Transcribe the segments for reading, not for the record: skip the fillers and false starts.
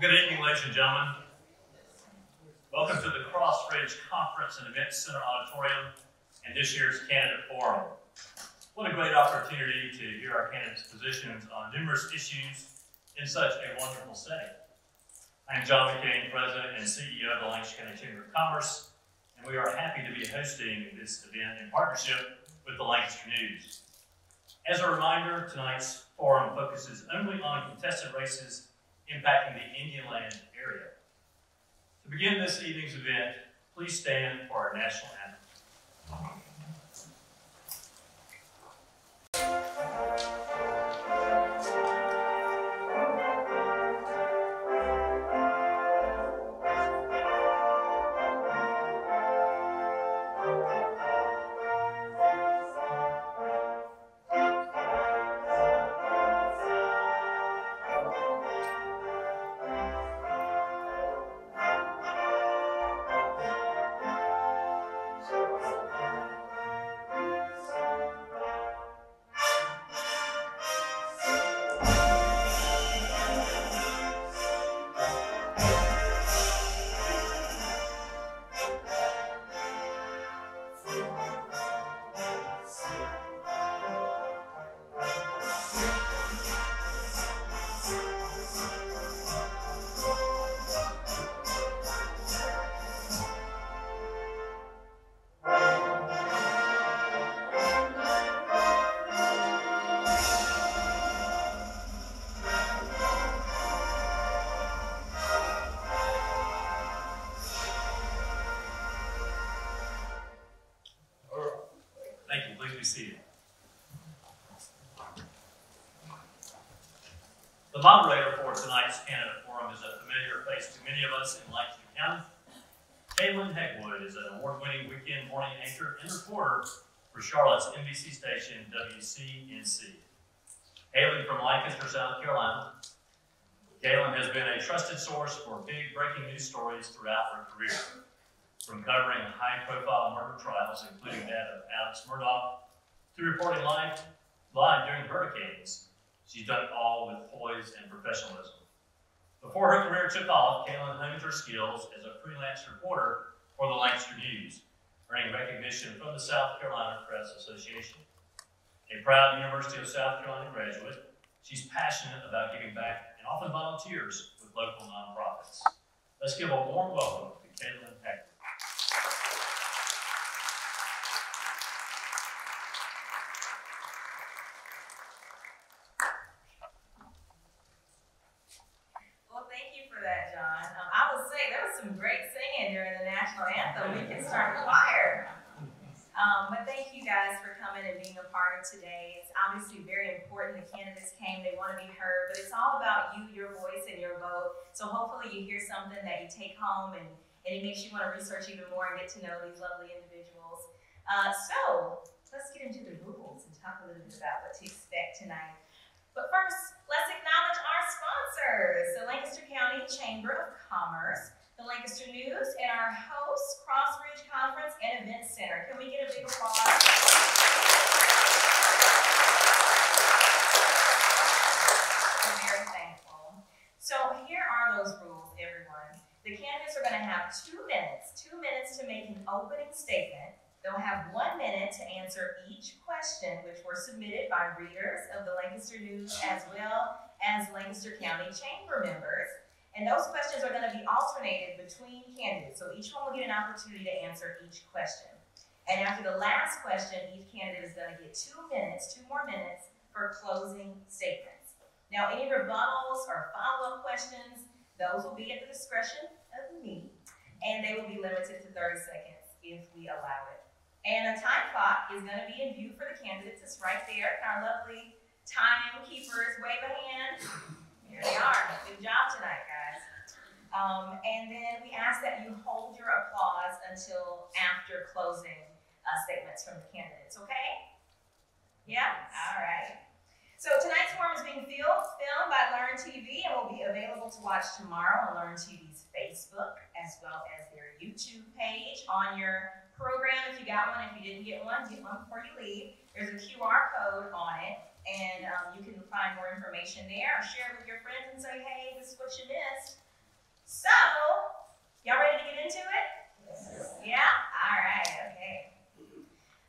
Good evening, ladies and gentlemen. Welcome to the Crossridge Conference and Event Center Auditorium and this year's Candidate Forum. What a great opportunity to hear our candidates' positions on numerous issues in such a wonderful setting. I'm John McCain, President and CEO of the Lancaster County Chamber of Commerce, and we are happy to be hosting this event in partnership with the Lancaster News. As a reminder, tonight's forum focuses only on contested races impacting the Indian Land area. To begin this evening's event, please stand for our national anthem. Thank you. Please be seated. The moderator for tonight's candidate forum is a familiar face to many of us in Lancaster County. Caitlin Heckwood is an award-winning weekend morning anchor and reporter for Charlotte's NBC station WCNC. Hailing from Lancaster, South Carolina, Caitlin has been a trusted source for big breaking news stories throughout her career. From covering high-profile murder trials, including that of Alex Murdaugh, to reporting live during hurricanes, she's done it all with poise and professionalism. Before her career took off, Caitlin honed her skills as a freelance reporter for the Lancaster News, earning recognition from the South Carolina Press Association. A proud University of South Carolina graduate, she's passionate about giving back and often volunteers with local nonprofits. Let's give a warm welcome to Caitlin Heckwood. Some great singing during the national anthem. We can start a choir. But thank you guys for coming and being a part of today. It's obviously very important. The candidates came, they want to be heard, but it's all about you, your voice, and your vote. So hopefully you hear something that you take home and it makes you want to research even more and get to know these lovely individuals. So let's get into the rules and talk a little bit about what to expect tonight. But first, let's acknowledge our sponsors, the Lancaster County Chamber of Commerce, the Lancaster News, and our host, Crossridge Conference and Event Center. Can we get a big applause? I'm very thankful. So here are those rules, everyone. The candidates are going to have 2 minutes to make an opening statement. They'll have 1 minute to answer each question, which were submitted by readers of the Lancaster News as well as Lancaster County Chamber members. And those questions are going to be alternated between candidates. So each one will get an opportunity to answer each question. And after the last question, each candidate is going to get 2 more minutes for closing statements. Now, any rebuttals or follow-up questions, those will be at the discretion of me. And they will be limited to 30 seconds if we allow it. And a time clock is going to be in view for the candidates. It's right there. Our lovely timekeepers wave a hand. Here they are. Good job tonight, guys. And then we ask that you hold your applause until after closing statements from the candidates, okay? Yeah? All right. So tonight's forum is being filmed by Learn TV and will be available to watch tomorrow on Learn TV's Facebook as well as their YouTube page. On your program, if you got one, if you didn't get one before you leave. There's a QR code on it, and you can find more information there or share it with your friends and say, hey, this is what you missed. So, y'all ready to get into it? Yeah? All right, okay.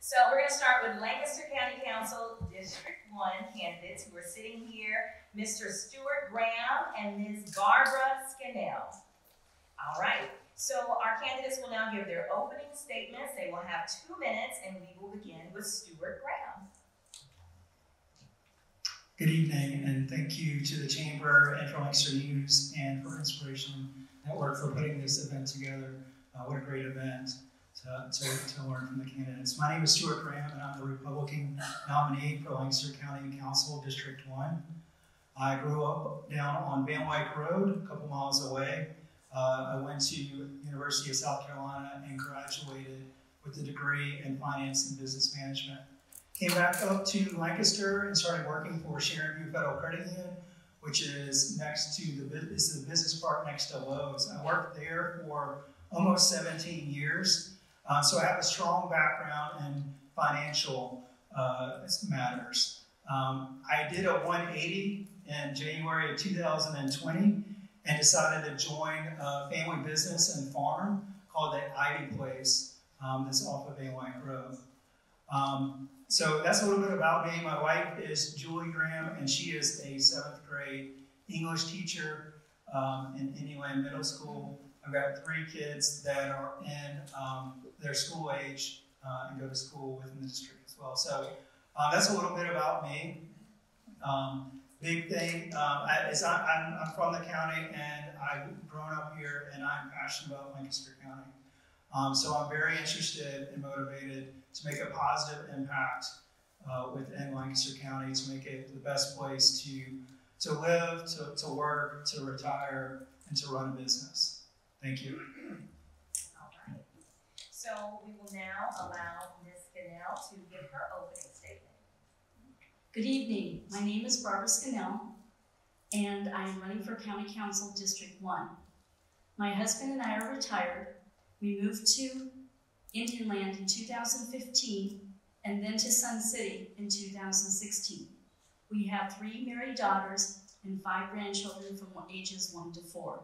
So we're going to start with Lancaster County Council District 1 candidates who are sitting here, Mr. Stuart Graham and Ms. Barbara Scannell. All right, so our candidates will now give their opening statements. They will have 2 minutes, and we will begin with Stuart Graham. Good evening, and thank you to the Chamber and for Lancaster News and for Inspiration Network for putting this event together. What a great event to learn from the candidates. My name is Stuart Graham, and I'm the Republican nominee for Lancaster County Council District 1. I grew up down on Van Wyck Road, a couple miles away. I went to University of South Carolina and graduated with a degree in finance and business management. Came back up to Lancaster and started working for Sharon View Federal Credit Union, which is next to the business park next to Lowe's. I worked there for almost 17 years. So I have a strong background in financial matters. I did a 180 in January of 2020 and decided to join a family business and farm called the Ivy Place that's off of Van Wyck Road. So that's a little bit about me. My wife is Julie Graham, and she is a 7th grade English teacher in Indian Middle School. I've got 3 kids that are in their school age and go to school within the district as well. So that's a little bit about me. Big thing is I'm from the county, and I've grown up here, and I'm passionate about Lancaster County. So I'm very interested and motivated to make a positive impact within Lancaster County, to make it the best place to live, to work, to retire, and to run a business. Thank you. All right. So we will now allow Ms. Scannell to give her opening statement. Good evening. My name is Barbara Scannell, and I am running for County Council District 1. My husband and I are retired. We moved to Indian Land in 2015 and then to Sun City in 2016. We have 3 married daughters and 5 grandchildren from ages 1 to 4.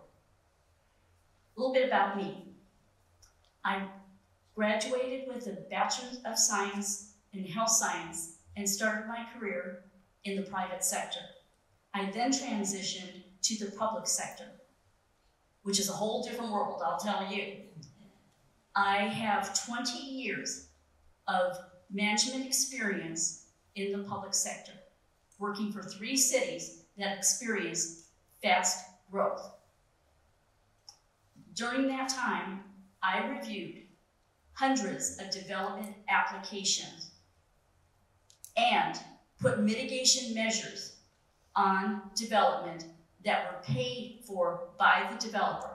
A little bit about me. I graduated with a Bachelor of Science in Health Science and started my career in the private sector. I then transitioned to the public sector, which is a whole different world, I'll tell you. I have 20 years of management experience in the public sector, working for 3 cities that experience fast growth. During that time, I reviewed hundreds of development applications and put mitigation measures on development that were paid for by the developer.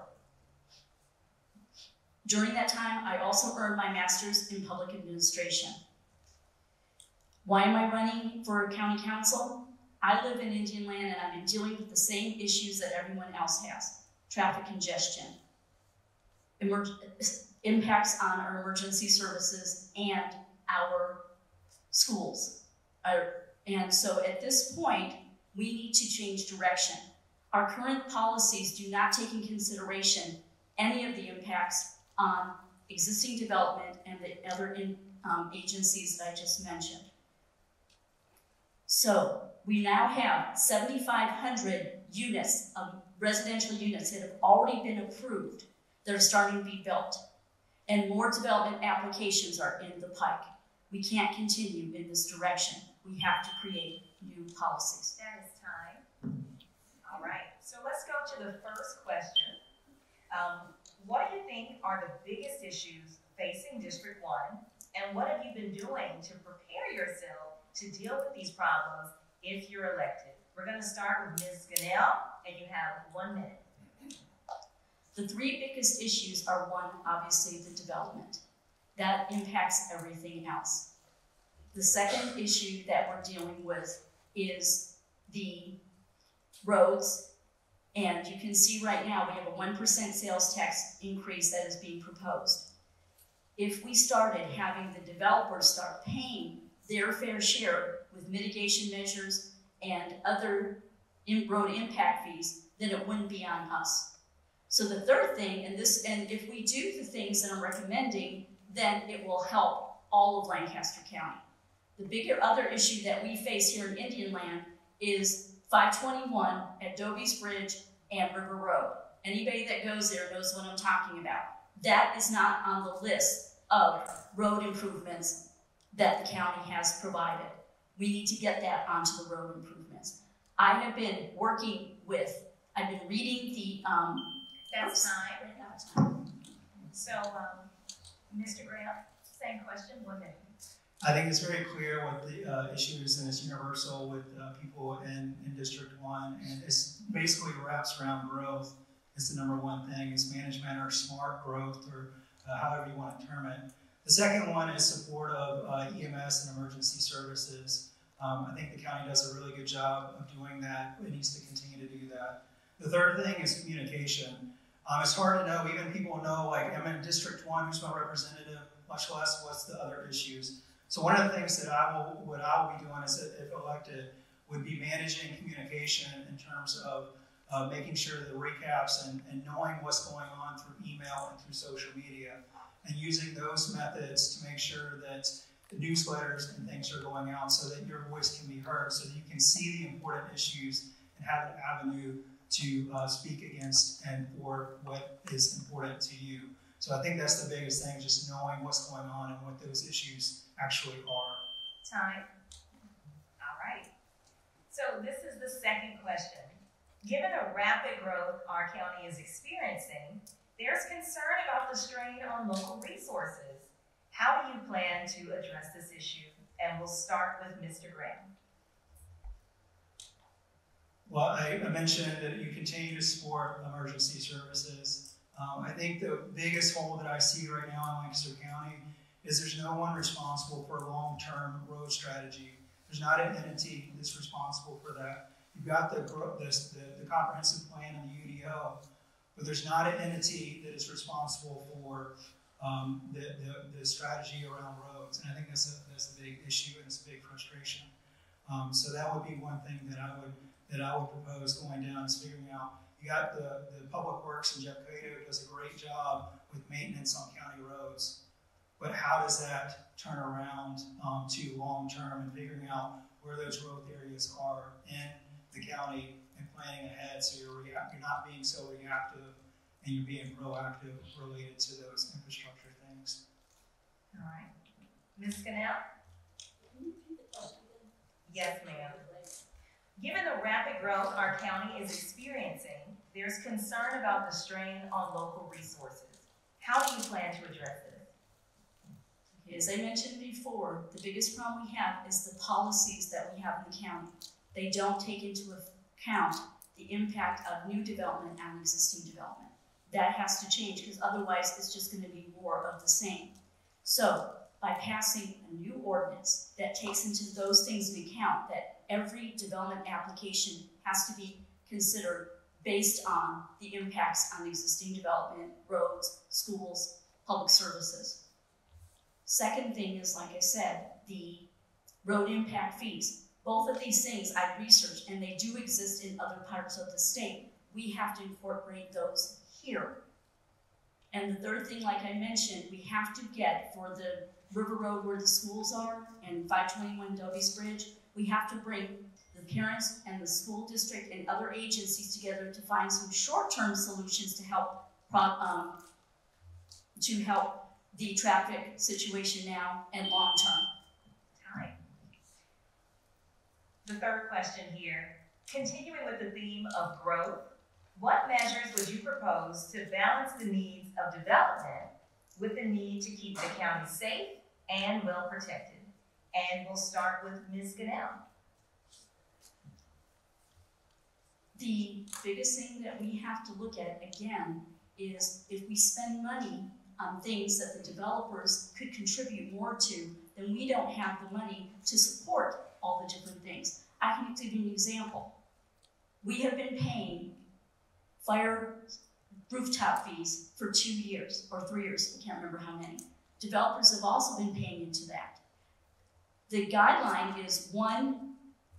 During that time, I also earned my master's in public administration. Why am I running for county council? I live in Indian Land, and I've been dealing with the same issues that everyone else has. Traffic congestion, impacts on our emergency services and our schools. And so at this point, we need to change direction. Our current policies do not take in consideration any of the impacts on existing development and the other agencies that I just mentioned. So we now have 7,500 units of residential units that have already been approved that are starting to be built. And more development applications are in the pike. We can't continue in this direction. We have to create new policies. That is time. All right, so let's go to the first question. What do you think are the biggest issues facing District 1, and what have you been doing to prepare yourself to deal with these problems if you're elected? We're going to start with Ms. Scannell, and you have 1 minute. The 3 biggest issues are, 1, obviously the development. That impacts everything else. The second issue that we're dealing with is the roads. And you can see right now we have a 1% sales tax increase that is being proposed. If we started having the developers start paying their fair share with mitigation measures and other road impact fees, then it wouldn't be on us. So the third thing, and if we do the things that I'm recommending, then it will help all of Lancaster County. The bigger other issue that we face here in Indian Land is 521 at Doby's Bridge and River Road. Anybody that goes there knows what I'm talking about. That is not on the list of road improvements that the county has provided. We need to get that onto the road improvements. I have been I've been reading the, That's time. So, Mr. Graham, same question, 1 minute. I think it's very clear what the issue is, and it's universal with people in District 1, and it's basically wraps around growth. It's the number one thing, is management or smart growth, or however you want to term it. The second one is support of EMS and emergency services. I think the county does a really good job of doing that. It needs to continue to do that. The third thing is communication. It's hard to know, even people know, like, I'm in District 1, who's my representative, much less what's the other issues. So one of the things that I will be doing is, if elected, would be managing communication in terms of making sure the recaps and knowing what's going on through email and through social media, and using those methods to make sure that the newsletters and things are going out so that your voice can be heard, so that you can see the important issues and have an avenue to speak against and for what is important to you. So I think that's the biggest thing, just knowing what's going on and what those issues actually are. Time. All right. So this is the second question. Given the rapid growth our county is experiencing, there's concern about the strain on local resources. How do you plan to address this issue? And we'll start with Mr. Graham. Well, I mentioned that you continue to support emergency services. I think the biggest hole that I see right now in Lancaster County is there's no one responsible for a long-term road strategy. There's not an entity that's responsible for that. You've got the comprehensive plan and the UDO, but there's not an entity that is responsible for the strategy around roads. And I think that's a big issue, and it's a big frustration. So that would be one thing that I would propose going down, is figuring out. You got the Public Works, and Jeff Cato does a great job with maintenance on county roads. But how does that turn around to long-term, and figuring out where those growth areas are in the county and planning ahead, so you're not being so reactive and you're being proactive related to those infrastructure things. All right. Ms. Scannell? Yes, ma'am. Given the rapid growth our county is experiencing, there's concern about the strain on local resources. How do you plan to address this? As I mentioned before, the biggest problem we have is the policies that we have in the county. They don't take into account the impact of new development on existing development. That has to change, because otherwise it's just going to be more of the same. So by passing a new ordinance that takes into those things into account, that every development application has to be considered based on the impacts on existing development, roads, schools, public services. Second thing is, like I said, the road impact fees. Both of these things I've researched, and they do exist in other parts of the state. We have to incorporate those here. And the third thing, like I mentioned, we have to get, for the River Road where the schools are and 521 Doby's Bridge, we have to bring the parents and the school district and other agencies together to find some short-term solutions to help the traffic situation now and long-term. Time. The third question here, continuing with the theme of growth, what measures would you propose to balance the needs of development with the need to keep the county safe and well protected? And we'll start with Ms. Goodell. The biggest thing that we have to look at, again, is if we spend money on things that the developers could contribute more to, then we don't have the money to support all the different things. I can give you an example. We have been paying fire rooftop fees for 2 years, or 3 years, I can't remember how many. Developers have also been paying into that. The guideline is 1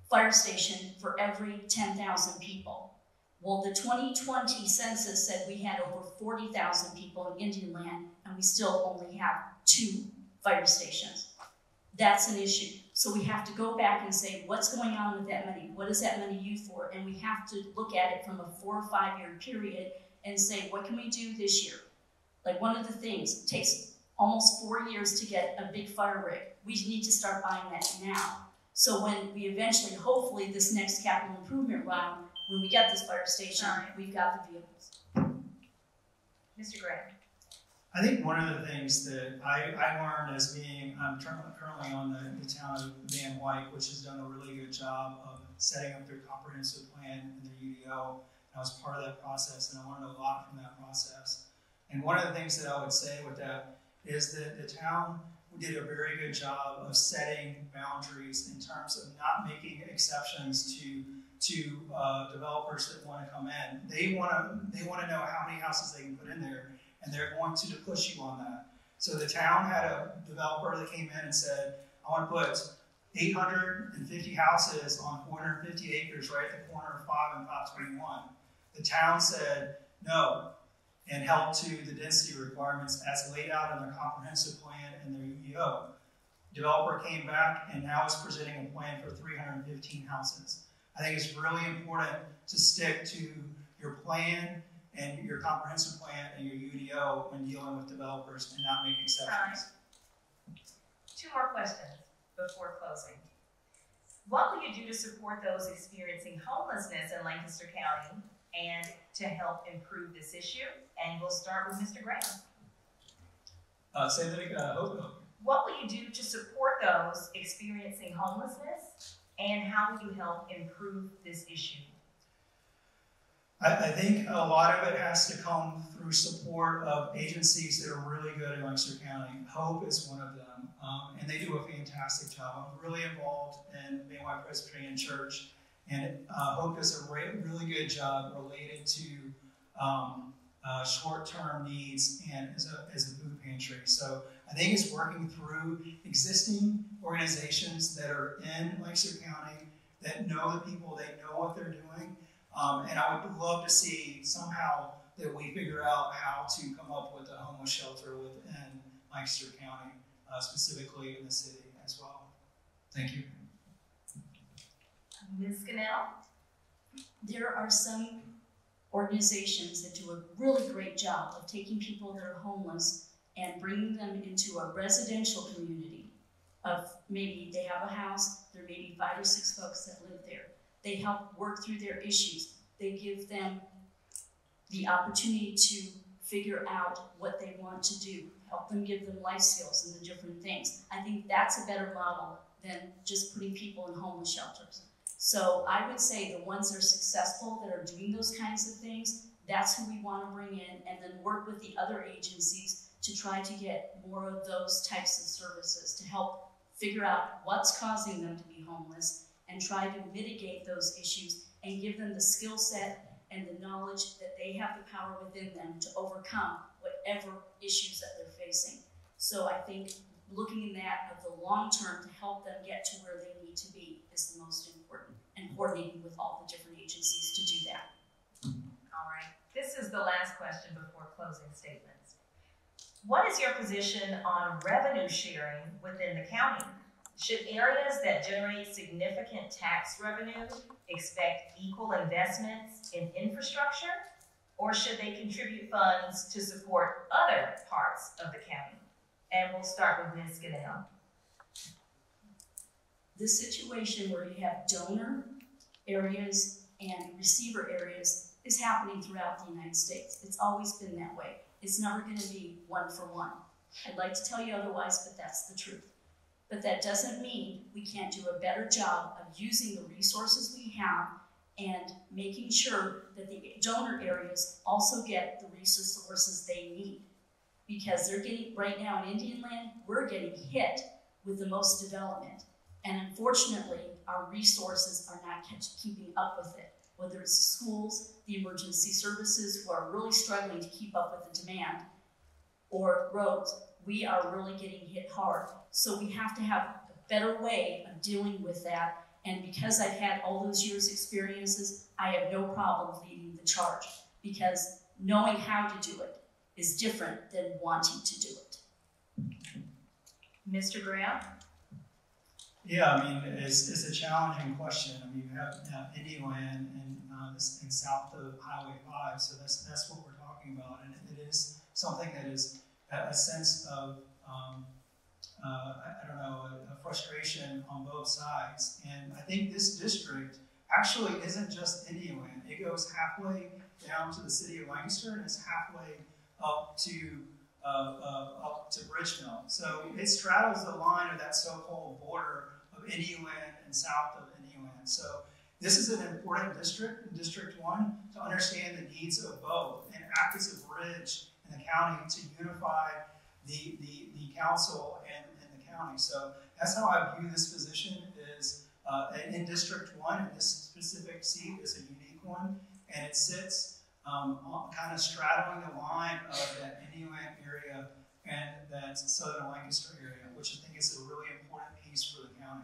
fire station for every 10,000 people. Well, the 2020 census said we had over 40,000 people in Indian Land, and we still only have 2 fire stations. That's an issue. So we have to go back and say, what's going on with that money? What is that money used for? And we have to look at it from a 4 or 5 year period and say, what can we do this year? Like one of the things, it takes almost 4 years to get a big fire rig. We need to start buying that now. So when we eventually, hopefully this next capital improvement round, when we get this fire station, we've got the vehicles. Mr. Graham. I think one of the things that I learned as being, I'm currently on the town of Van Wyck, which has done a really good job of setting up their comprehensive plan and their UDO. And I was part of that process, and I learned a lot from that process. And one of the things that I would say with that is that the town did a very good job of setting boundaries in terms of not making exceptions to developers that want to come in. They want to know how many houses they can put in there, and they're going to push you on that. So the town had a developer that came in and said, I want to put 850 houses on 450 acres right at the corner of 5 and 521. The town said no and held to the density requirements as laid out in their comprehensive plan and their UDO. Developer came back and now is presenting a plan for 315 houses. I think it's really important to stick to your plan and your comprehensive plan and your UDO when dealing with developers and not make exceptions. 2 more questions before closing. What will you do to support those experiencing homelessness in Lancaster County and to help improve this issue? And we'll start with Mr. Graham. Say that again. What will you do to support those experiencing homelessness, and how will you help improve this issue? I think a lot of it has to come through support of agencies that are really good in Lancaster County. Hope is one of them, and they do a fantastic job. I'm really involved in Van Wyck Presbyterian Church, and Hope does a really good job related to short-term needs and as a food pantry. So I think it's working through existing organizations that are in Lancaster County that know the people, they know what they're doing. And I would love to see somehow that we figure out how to come up with a homeless shelter within Lancaster County, specifically in the city as well. Thank you. Ms. Scannell? There are some organizations that do a really great job of taking people that are homeless and bringing them into a residential community of maybe they have a house, there may be 5 or 6 folks that live there. They help work through their issues. They give them the opportunity to figure out what they want to do, help them give them life skills and the different things. I think that's a better model than just putting people in homeless shelters. So I would say the ones that are successful, that are doing those kinds of things, that's who we want to bring in, and then work with the other agencies to try to get more of those types of services to help figure out what's causing them to be homeless and try to mitigate those issues and give them the skill set and the knowledge that they have the power within them to overcome whatever issues that they're facing. So I think looking in that of the long term to help them get to where they need to be is the most important, and coordinating with all the different agencies to do that. All right. This is the last question before closing statements. What is your position on revenue sharing within the county? Should areas that generate significant tax revenue expect equal investments in infrastructure, or should they contribute funds to support other parts of the county? And we'll start with Ms. Goodell. The situation where you have donor areas and receiver areas is happening throughout the United States. It's always been that way. It's never going to be 1 for 1. I'd like to tell you otherwise, but that's the truth. But that doesn't mean we can't do a better job of using the resources we have and making sure that the donor areas also get the resources they need. Because they're getting, right now in Indian Land, we're getting hit with the most development. And unfortunately, our resources are not keeping up with it. Whether it's schools, the emergency services who are really struggling to keep up with the demand, or roads, we are really getting hit hard. So we have to have a better way of dealing with that And because I've had all those years' experiences, I have no problem leading the charge, because knowing how to do it is different than wanting to do it. Mr. Graham? Yeah, I mean, it's a challenging question. I mean, you have Indian and south of Highway 5, so that's what we're talking about. And it is something that is a sense of, I don't know, a frustration on both sides. And I think this district actually isn't just Indian. It goes halfway down to the city of Lancaster, and it's halfway up to Bridgeville. So it straddles the line of that so-called border of Indian and south of Indian. So this is an important district, in District 1, to understand the needs of both and act as a bridge in the county to unify the council and the county. So that's how I view this position is in District 1, and this specific seat is a unique one, and it sits kind of straddling the line of that Indian area and that southern Lancaster area, which I think is a really important piece for the county.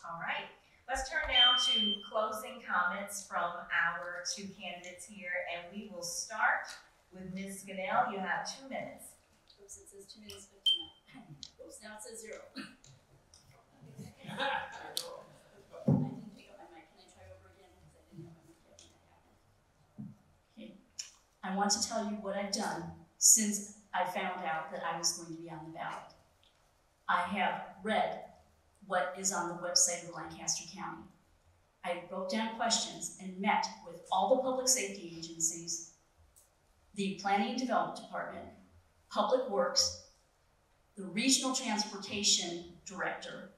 All right. Let's turn now to closing comments from our two candidates here, and we will start with Ms. Scannell. You have 2 minutes. Oops, it says 2 minutes 59. Oops, now it says 0. I didn't pick up my mic. Can I try over again? Because I didn't have my mic yet when that happened. Okay. I want to tell you what I've done since I found out that I was going to be on the ballot. I have read what is on the website of Lancaster County. I wrote down questions and met with all the public safety agencies, the Planning and Development Department, Public Works, the Regional Transportation Director,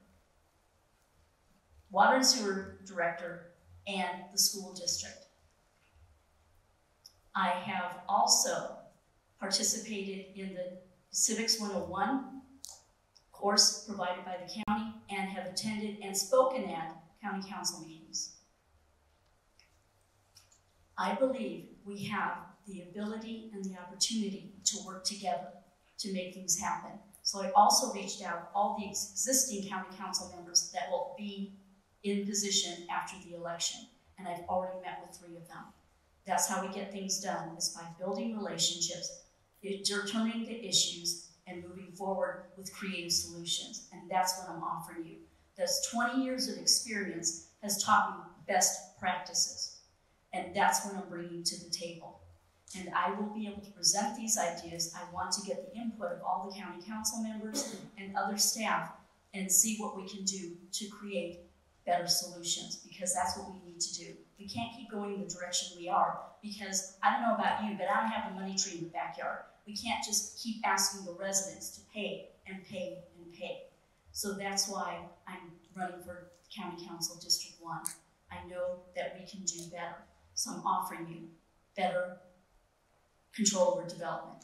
Water and Sewer Director, and the school district. I have also participated in the Civics 101 course provided by the county, and have attended and spoken at county council meetings. I believe we have the ability and the opportunity to work together to make things happen. So I also reached out all the existing county council members that will be in position after the election, and I've already met with 3 of them. That's how we get things done, is by building relationships, determining the issues, and moving forward with creative solutions. And that's what I'm offering you. This 20 years of experience has taught me best practices. And that's what I'm bringing to the table. And I will be able to present these ideas. I want to get the input of all the county council members and other staff and see what we can do to create better solutions, because that's what we need to do. We can't keep going in the direction we are, because I don't know about you, but I don't have the money tree in the backyard. We can't just keep asking the residents to pay and pay and pay. So that's why I'm running for County Council District 1. I know that we can do better. So I'm offering you better control over development,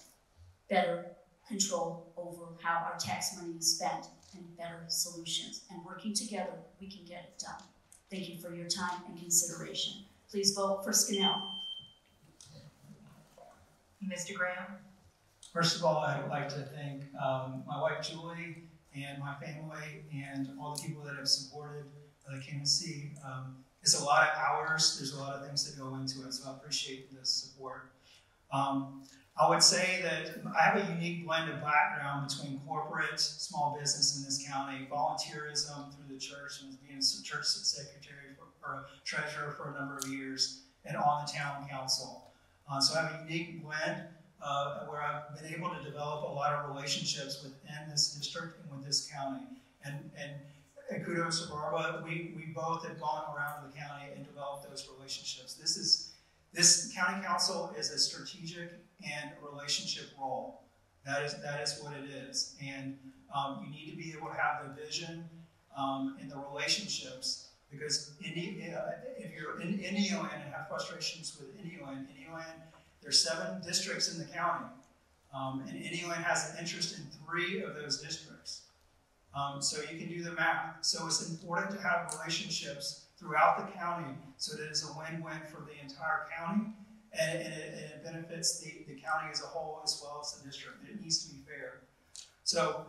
better control over how our tax money is spent, and better solutions. And working together, we can get it done. Thank you for your time and consideration. Please vote for Scannell. Mr. Graham? First of all, I would like to thank my wife Julie and my family and all the people that have supported the candidacy. It's a lot of hours. There's a lot of things that go into it, so I appreciate the support. I would say that I have a unique blend of background between corporate, small business in this county, volunteerism through the church, and being a church secretary or treasurer for a number of years, and on the town council. So I have a unique blend where I've been able to develop a lot of relationships within this district and with this county. And kudos to Barbara. We both have gone around the county and developed those relationships. This county council is a strategic and relationship role. That is what it is. And you need to be able to have the vision and the relationships, because if you're in Indian and have frustrations with Indian, there's 7 districts in the county. And Indian has an interest in 3 of those districts. So you can do the math. So it's important to have relationships throughout the county so that it's a win-win for the entire county, and it benefits the county as a whole as well as the district. It needs to be fair. So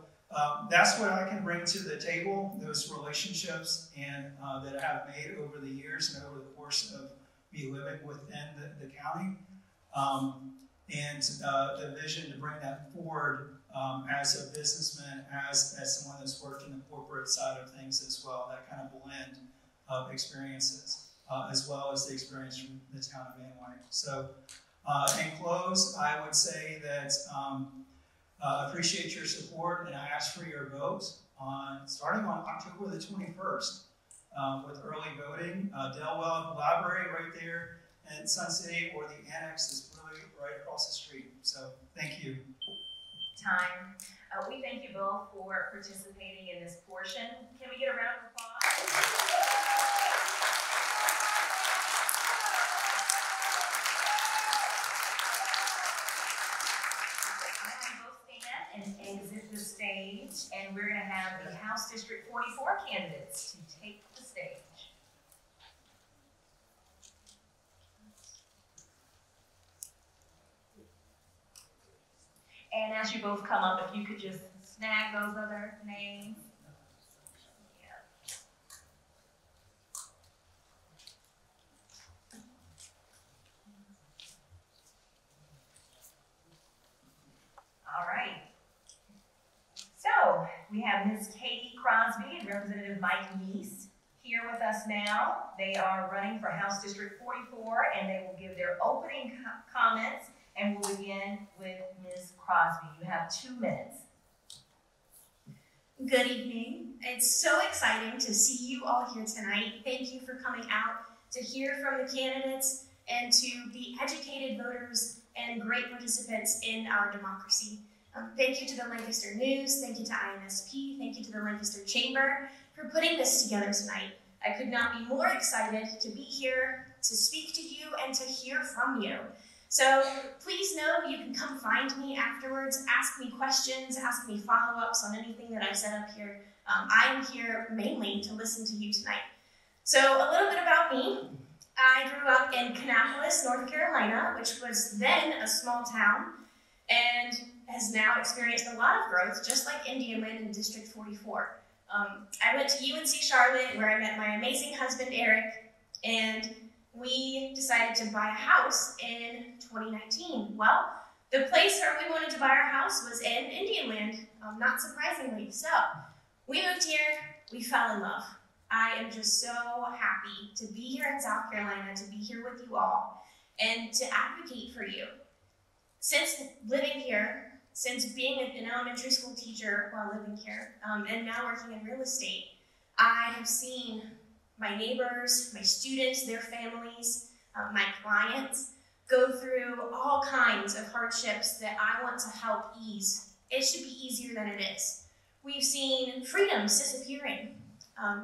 that's what I can bring to the table, those relationships and that I have made over the years and over the course of me living within the county. And the vision to bring that forward as a businessman, as someone that's worked in the corporate side of things as well, that kind of blend of experiences, as well as the experience from the town of Van Wyck. So in close, I would say that appreciate your support, and I ask for your vote starting on October the 21st with early voting. Del Webb Library right there in Sun City, or the annex is really right across the street. So thank you. Time. We thank you both for participating in this portion. Can we get a round of applause? And exit the stage, and we're going to have the House District 44 candidates to take the stage. And as you both come up, if you could just snag those other names. All right. So we have Ms. Katie Crosby and Representative Mike Neese here with us now. They are running for House District 44, and they will give their opening comments, and we'll begin with Ms. Crosby. You have 2 minutes. Good evening. It's so exciting to see you all here tonight. Thank you for coming out to hear from the candidates and to be educated voters and great participants in our democracy. Thank you to the Lancaster News, thank you to INSP, thank you to the Lancaster Chamber for putting this together tonight. I could not be more excited to be here to speak to you and to hear from you. So please know you can come find me afterwards, ask me questions, ask me follow-ups on anything that I've said up here. I am here mainly to listen to you tonight. So a little bit about me. I grew up in Kannapolis, North Carolina, which was then a small town and has now experienced a lot of growth, just like Indian Land in District 44. I went to UNC Charlotte, where I met my amazing husband, Eric, and we decided to buy a house in 2019. Well, the place where we wanted to buy our house was in Indian Land, not surprisingly. So we moved here, we fell in love. I am just so happy to be here in South Carolina, to be here with you all, and to advocate for you. Since living here, since being an elementary school teacher while living here, and now working in real estate, I have seen my neighbors, my students, their families, my clients go through all kinds of hardships that I want to help ease. It should be easier than it is. We've seen freedoms disappearing.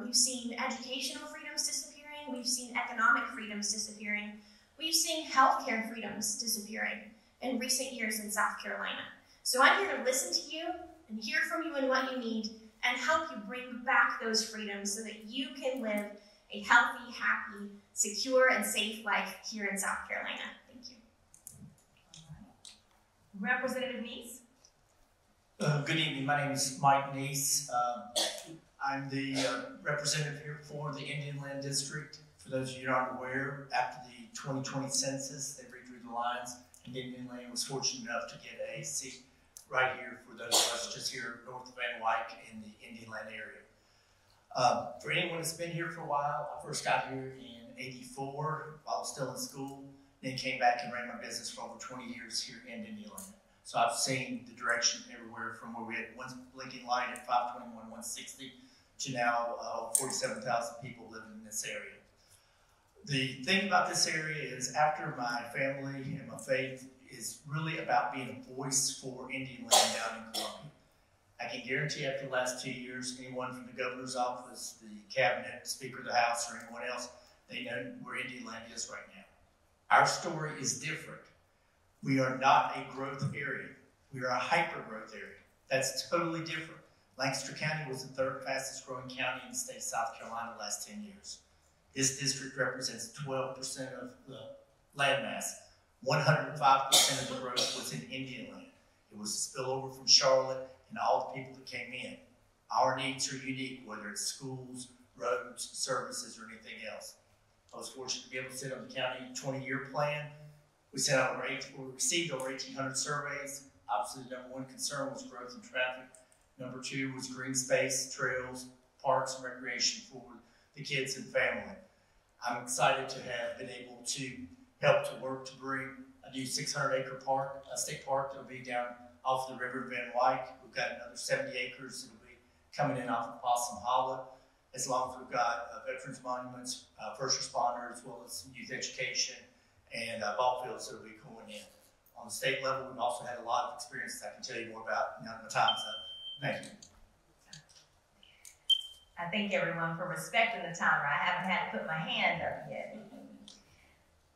We've seen educational freedoms disappearing. We've seen economic freedoms disappearing. We've seen healthcare freedoms disappearing in recent years in South Carolina. So I'm here to listen to you and hear from you and what you need and help you bring back those freedoms so that you can live a healthy, happy, secure, and safe life here in South Carolina. Thank you. All right. Representative Neese. Good evening. My name is Mike Neese. I'm the representative here for the Indian Land District. For those of you who aren't aware, after the 2020 census, they redrew the lines, and Indian Land was fortunate enough to get a seat right here for those of us just here north of Van Wyck in the Indian Land area. For anyone that's been here for a while, I first got here in '84 while I was still in school, then came back and ran my business for over 20 years here in Indian Land. So I've seen the direction everywhere from where we had one blinking light at 521, 160 to now 47,000 people living in this area. The thing about this area is after my family and my faith is really about being a voice for Indian Land down in Columbia. I can guarantee after the last 2 years, anyone from the governor's office, the cabinet, Speaker of the House, or anyone else, they know where Indian Land is right now. Our story is different. We are not a growth area. We are a hyper-growth area. That's totally different. Lancaster County was the third fastest growing county in the state of South Carolina the last 10 years. This district represents 12% of the landmass. 105% of the growth was in Indian Land. It was a spillover from Charlotte and all the people that came in. Our needs are unique, whether it's schools, roads, services, or anything else. I was fortunate to be able to sit on the county 20-year plan. We received over 1,800 surveys. Obviously, the number one concern was growth in traffic. Number two was green space, trails, parks, and recreation for the kids and family. I'm excited to have been able to help to work to bring a new 600-acre park, a state park that will be down off the river Van Wyck. We've got another 70 acres that will be coming in off of Possum Hollow, as long as we've got veterans monuments, first responder, as well as some youth education and ball fields that will be going in. On the state level, we've also had a lot of experience that I can tell you more about now that my time's up. Thank you. I thank everyone for respecting the timer. I haven't had to put my hand up yet.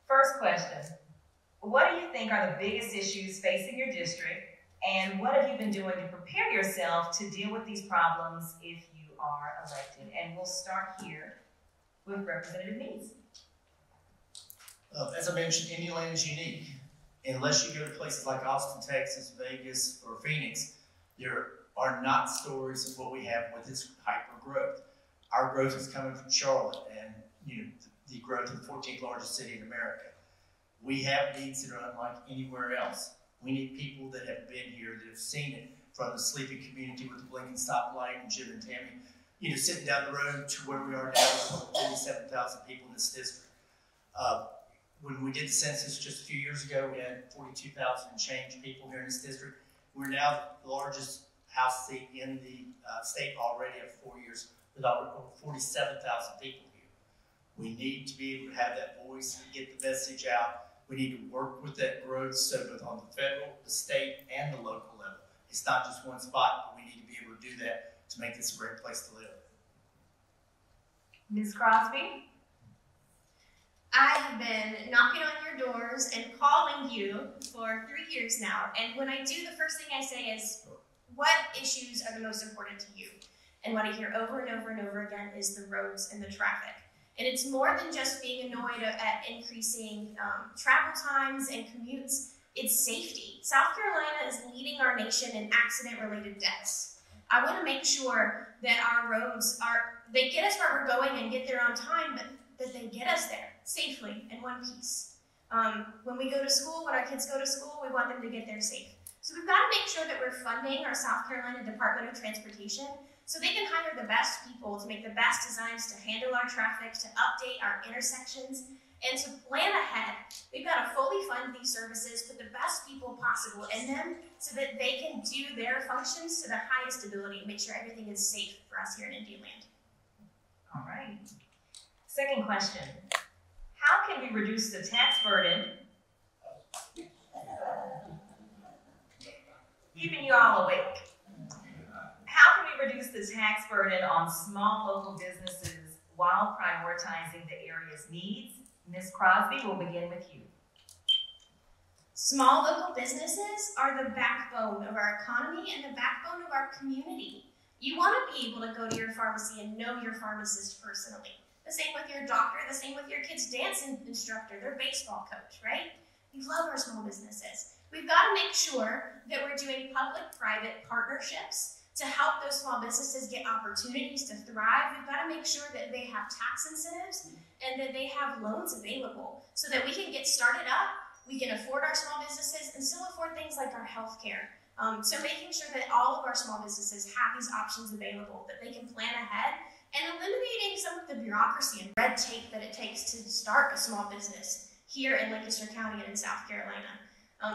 First question, what do you think are the biggest issues facing your district, and what have you been doing to prepare yourself to deal with these problems if you are elected? And we'll start here with Representative Needs. As I mentioned, Indian land is unique. Unless you go to places like Austin, Texas, Vegas, or Phoenix, there are not stories of what we have with this hyper growth. Our growth is coming from Charlotte and the growth of the 14th largest city in America. We have needs that are unlike anywhere else. We need people that have been here, that have seen it, from the sleeping community with the blinking stoplight and Jim and Tammy, sitting down the road to where we are now with 47,000 people in this district. When we did the census just a few years ago, we had 42,000 and change people here in this district. We're now the largest House seat in the state already after 4 years, with over 47,000 people here. We need to be able to have that voice and get the message out. We need to work with that growth, so both on the federal, the state, and the local level. It's not just one spot, but we need to be able to do that to make this a great place to live. Ms. Crosby? I have been knocking on your doors and calling you for 3 years now, and when I do, the first thing I say is, what issues are the most important to you? And what I hear over and over and over again is the roads and the traffic. And it's more than just being annoyed at increasing travel times and commutes. It's safety. South Carolina is leading our nation in accident-related deaths. I want to make sure that our roads they get us where we're going and get there on time, but that they get us there safely in one piece. When we go to school, when our kids go to school, we want them to get there safe. So we've got to make sure that we're funding our South Carolina Department of Transportation so they can hire the best people to make the best designs to handle our traffic, to update our intersections, and to plan ahead. We've got to fully fund these services, put the best people possible in them so that they can do their functions to the highest ability and make sure everything is safe for us here in Indian Land. All right. Second question, how can we reduce the tax burden, keeping you all awake? How can we reduce the tax burden on small local businesses while prioritizing the area's needs? Ms. Crosby, we'll begin with you. Small local businesses are the backbone of our economy and the backbone of our community. You want to be able to go to your pharmacy and know your pharmacist personally. The same with your doctor, the same with your kid's dance instructor, their baseball coach, right? We love our small businesses. We've got to make sure that we're doing public-private partnerships to help those small businesses get opportunities to thrive. We've got to make sure that they have tax incentives and that they have loans available so that we can get started up, we can afford our small businesses, and still afford things like our health care. So making sure that all of our small businesses have these options available, that they can plan ahead, and eliminating some of the bureaucracy and red tape that it takes to start a small business here in Lancaster County and in South Carolina.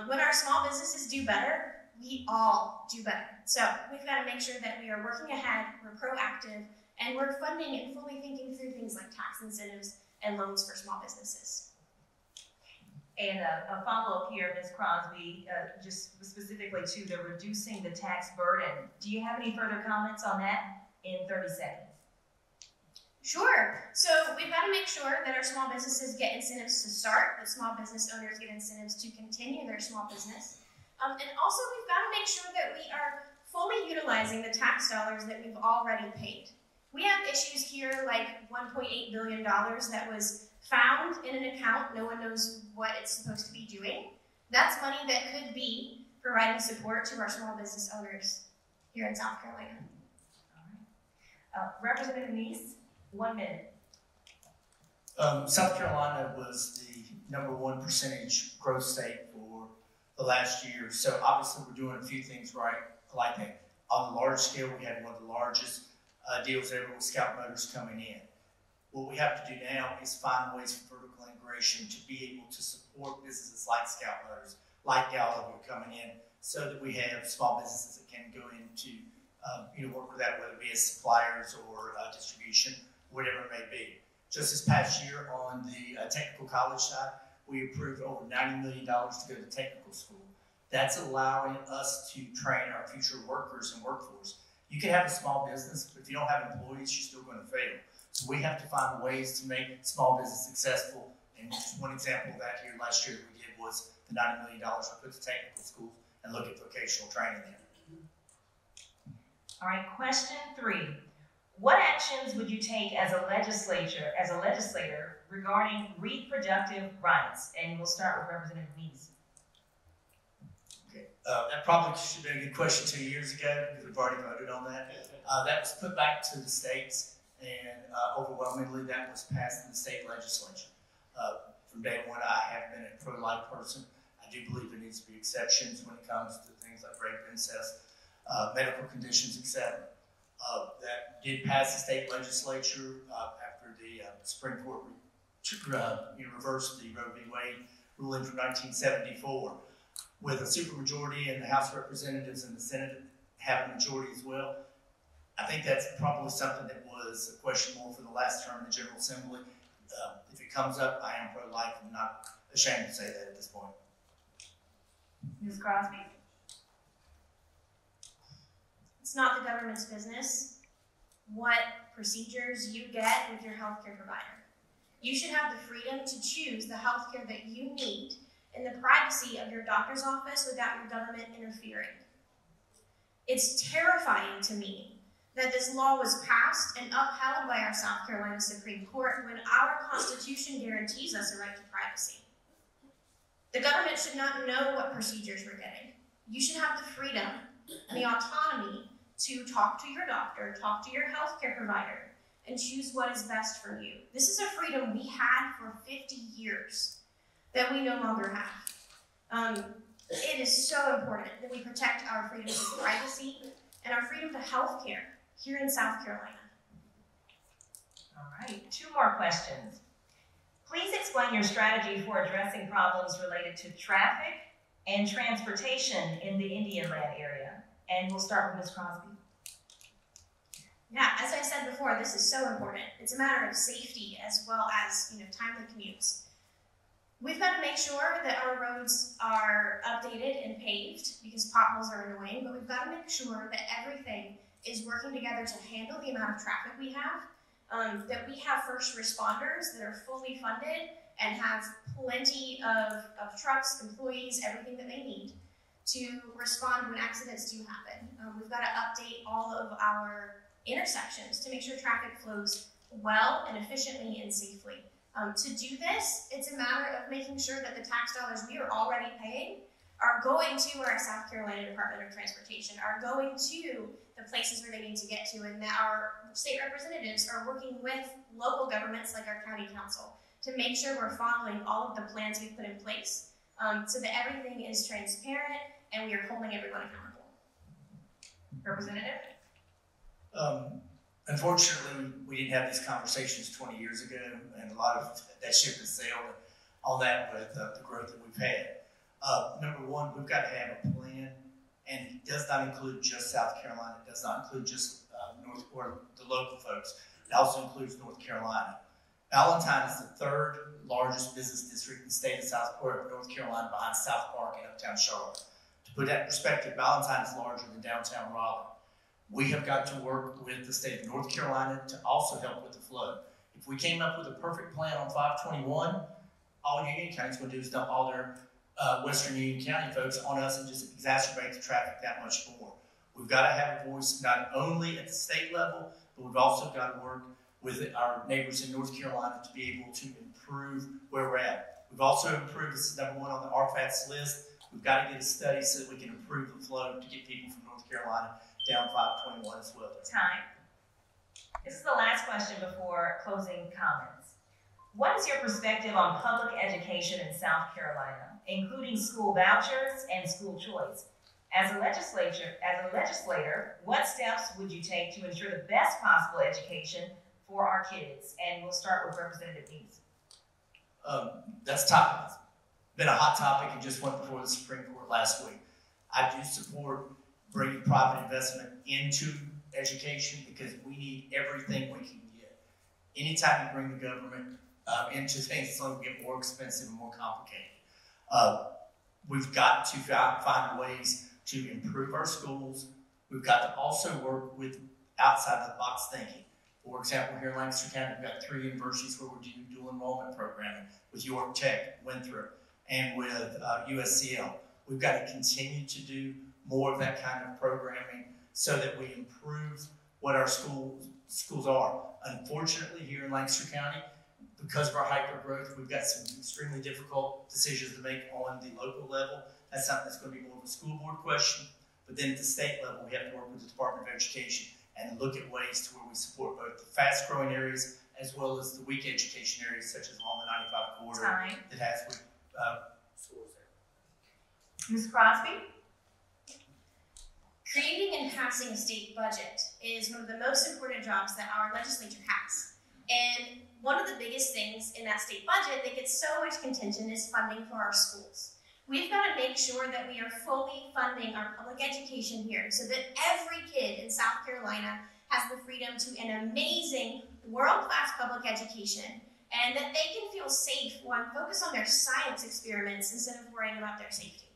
When our small businesses do better, we all do better. So we've got to make sure that we are working ahead, we're proactive, and we're funding and fully thinking through things like tax incentives and loans for small businesses. And a follow-up here, Ms. Crosby, just specifically to the reducing the tax burden. Do you have any further comments on that in 30 seconds? Sure. So we've got to make sure that our small businesses get incentives to start, that small business owners get incentives to continue their small business. And also we've got to make sure that we are fully utilizing the tax dollars that we've already paid. We have issues here like $1.8 billion that was found in an account. No one knows what it's supposed to be doing. That's money that could be providing support to our small business owners here in South Carolina. Representative Neese, 1 minute. South Carolina was the #1 percentage growth state for the last year. So obviously we're doing a few things right. Like that. On the large scale, we had one of the largest deals ever with Scout Motors coming in. What we have to do now is find ways for vertical integration to be able to support businesses like Scout Motors, like Gallagher coming in, so that we have small businesses that can go into work with that, whether it be as suppliers or distribution, whatever it may be. Just this past year on the technical college side, we approved over $90 million to go to technical school. That's allowing us to train our future workers and workforce. You can have a small business, but if you don't have employees, you're still going to fail. So we have to find ways to make small business successful. And just one example of that here last year that we did was the $90 million we put to technical schools and look at vocational training there. All right, question 3. What actions would you take as a legislator regarding reproductive rights? And we'll start with Representative Neese. Okay, that probably should have been a good question 2 years ago because we've already voted on that. That was put back to the states, and overwhelmingly that was passed in the state legislature. From day one, I have been a pro-life person. I do believe there needs to be exceptions when it comes to things like rape, incest, medical conditions, etc. That did pass the state legislature after the Supreme Court reversed the Roe v. Wade ruling from 1974. With a supermajority in the House of Representatives and the Senate having a majority as well, I think that's probably something that was a question more for the last term in the General Assembly. If it comes up, I am pro-life. I'm not ashamed to say that at this point. Ms. Crosby? It's not the government's business what procedures you get with your healthcare provider. You should have the freedom to choose the healthcare that you need in the privacy of your doctor's office without your government interfering. It's terrifying to me that this law was passed and upheld by our South Carolina Supreme Court when our Constitution guarantees us a right to privacy. The government should not know what procedures we're getting. You should have the freedom and the autonomy to talk to your doctor, talk to your healthcare provider, and choose what is best for you. This is a freedom we had for 50 years that we no longer have. It is so important that we protect our freedom to privacy and our freedom to healthcare here in South Carolina. All right, 2 more questions. Please explain your strategy for addressing problems related to traffic and transportation in the Indian Land area. And we'll start with Ms. Crosby. Yeah, as I said before, this is so important. It's a matter of safety as well as timely commutes. We've got to make sure that our roads are updated and paved because potholes are annoying, but we've got to make sure that everything is working together to handle the amount of traffic we have, that we have first responders that are fully funded and have plenty of trucks, employees, everything that they need to respond when accidents do happen. We've got to update all of our intersections to make sure traffic flows well and efficiently and safely. To do this, it's a matter of making sure that the tax dollars we are already paying are going to our South Carolina Department of Transportation, are going to the places where they need to get to, and that our state representatives are working with local governments like our county council to make sure we're following all of the plans we've put in place so that everything is transparent and we are holding everyone accountable. Representative? Unfortunately, we didn't have these conversations 20 years ago, and a lot of that ship has sailed on that with the growth that we've had. Number one, we've got to have a plan, and it does not include just South Carolina. It does not include just North or the local folks. It also includes North Carolina. Valentine is the 3rd largest business district in the state of North Carolina behind South Park and Uptown Charlotte. To put that in perspective, Valentine is larger than downtown Raleigh. We have got to work with the state of North Carolina to also help with the flow. If we came up with a perfect plan on 521, all Union County's going to do is dump all their Western Union County folks on us and just exacerbate the traffic that much more. We've got to have a voice not only at the state level, but we've also got to work with our neighbors in North Carolina to be able to improve where we're at. We've also improved, this is number 1 on the RFATS list, we've got to get a study so that we can improve the flow to get people from North Carolina down 521 as well. Time. This is the last question before closing comments. What is your perspective on public education in South Carolina, including school vouchers and school choice? As a legislator, what steps would you take to ensure the best possible education for our kids? And we'll start with Representative Neese. That's been a hot topic and just went before the Supreme Court last week. I do support bringing private investment into education because we need everything we can get. Anytime you bring the government into things, it's going to get more expensive and more complicated. We've got to find ways to improve our schools. We've got to also work with outside the box thinking. For example, here in Lancaster County, we've got 3 universities where we're doing dual enrollment programming with York Tech, Winthrop, and with USCL. We've got to continue to do more of that kind of programming so that we improve what our schools are. Unfortunately, here in Lancaster County, because of our hyper growth, we've got some extremely difficult decisions to make on the local level. That's something that's going to be more of a school board question. But then at the state level, we have to work with the Department of Education and look at ways to where we support both the fast-growing areas as well as the weak education areas, such as along the 95 corridor that has with schools there. Ms. Crosby? Creating and passing a state budget is one of the most important jobs that our legislature has. And one of the biggest things in that state budget that gets so much contention is funding for our schools. We've got to make sure that we are fully funding our public education here so that every kid in South Carolina has the freedom to an amazing, world-class public education and that they can feel safe and focus on their science experiments instead of worrying about their safety.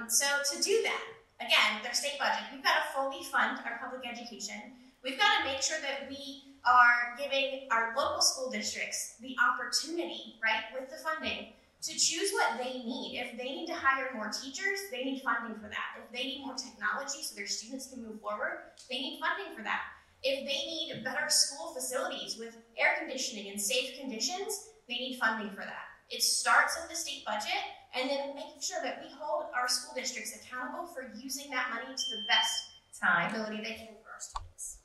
So to do that, again, with our state budget, we've got to fully fund our public education. We've got to make sure that we are giving our local school districts the opportunity, right, with the funding, to choose what they need. If they need to hire more teachers, they need funding for that. If they need more technology so their students can move forward, they need funding for that. If they need better school facilities with air conditioning and safe conditions, they need funding for that. It starts at the state budget, and then making sure that we hold our school districts accountable for using that money to the best ability they can for our students.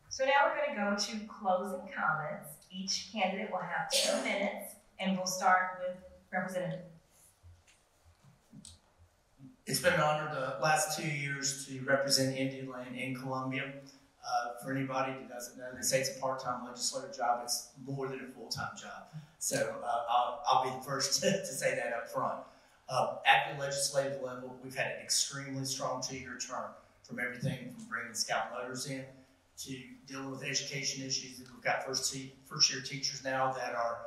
So now we're going to go to closing comments. Each candidate will have 2 minutes, and we'll start with Representative. It's been an honor the last 2 years to represent Indian Land in Columbia. For anybody who doesn't know, they say it's a part-time legislative job. It's more than a full-time job. So I'll be the first to say that up front. At the legislative level, we've had an extremely strong 2-year term, from everything from bringing Scout Motors in to dealing with education issues. We've got first-year teachers now that are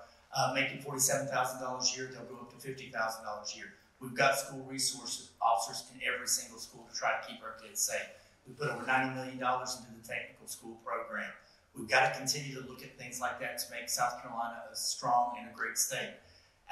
making $47,000 a year. They'll go up to $50,000 a year. We've got school resource officers in every single school to try to keep our kids safe. We put over $90 million into the technical school program. We've got to continue to look at things like that to make South Carolina a strong and a great state.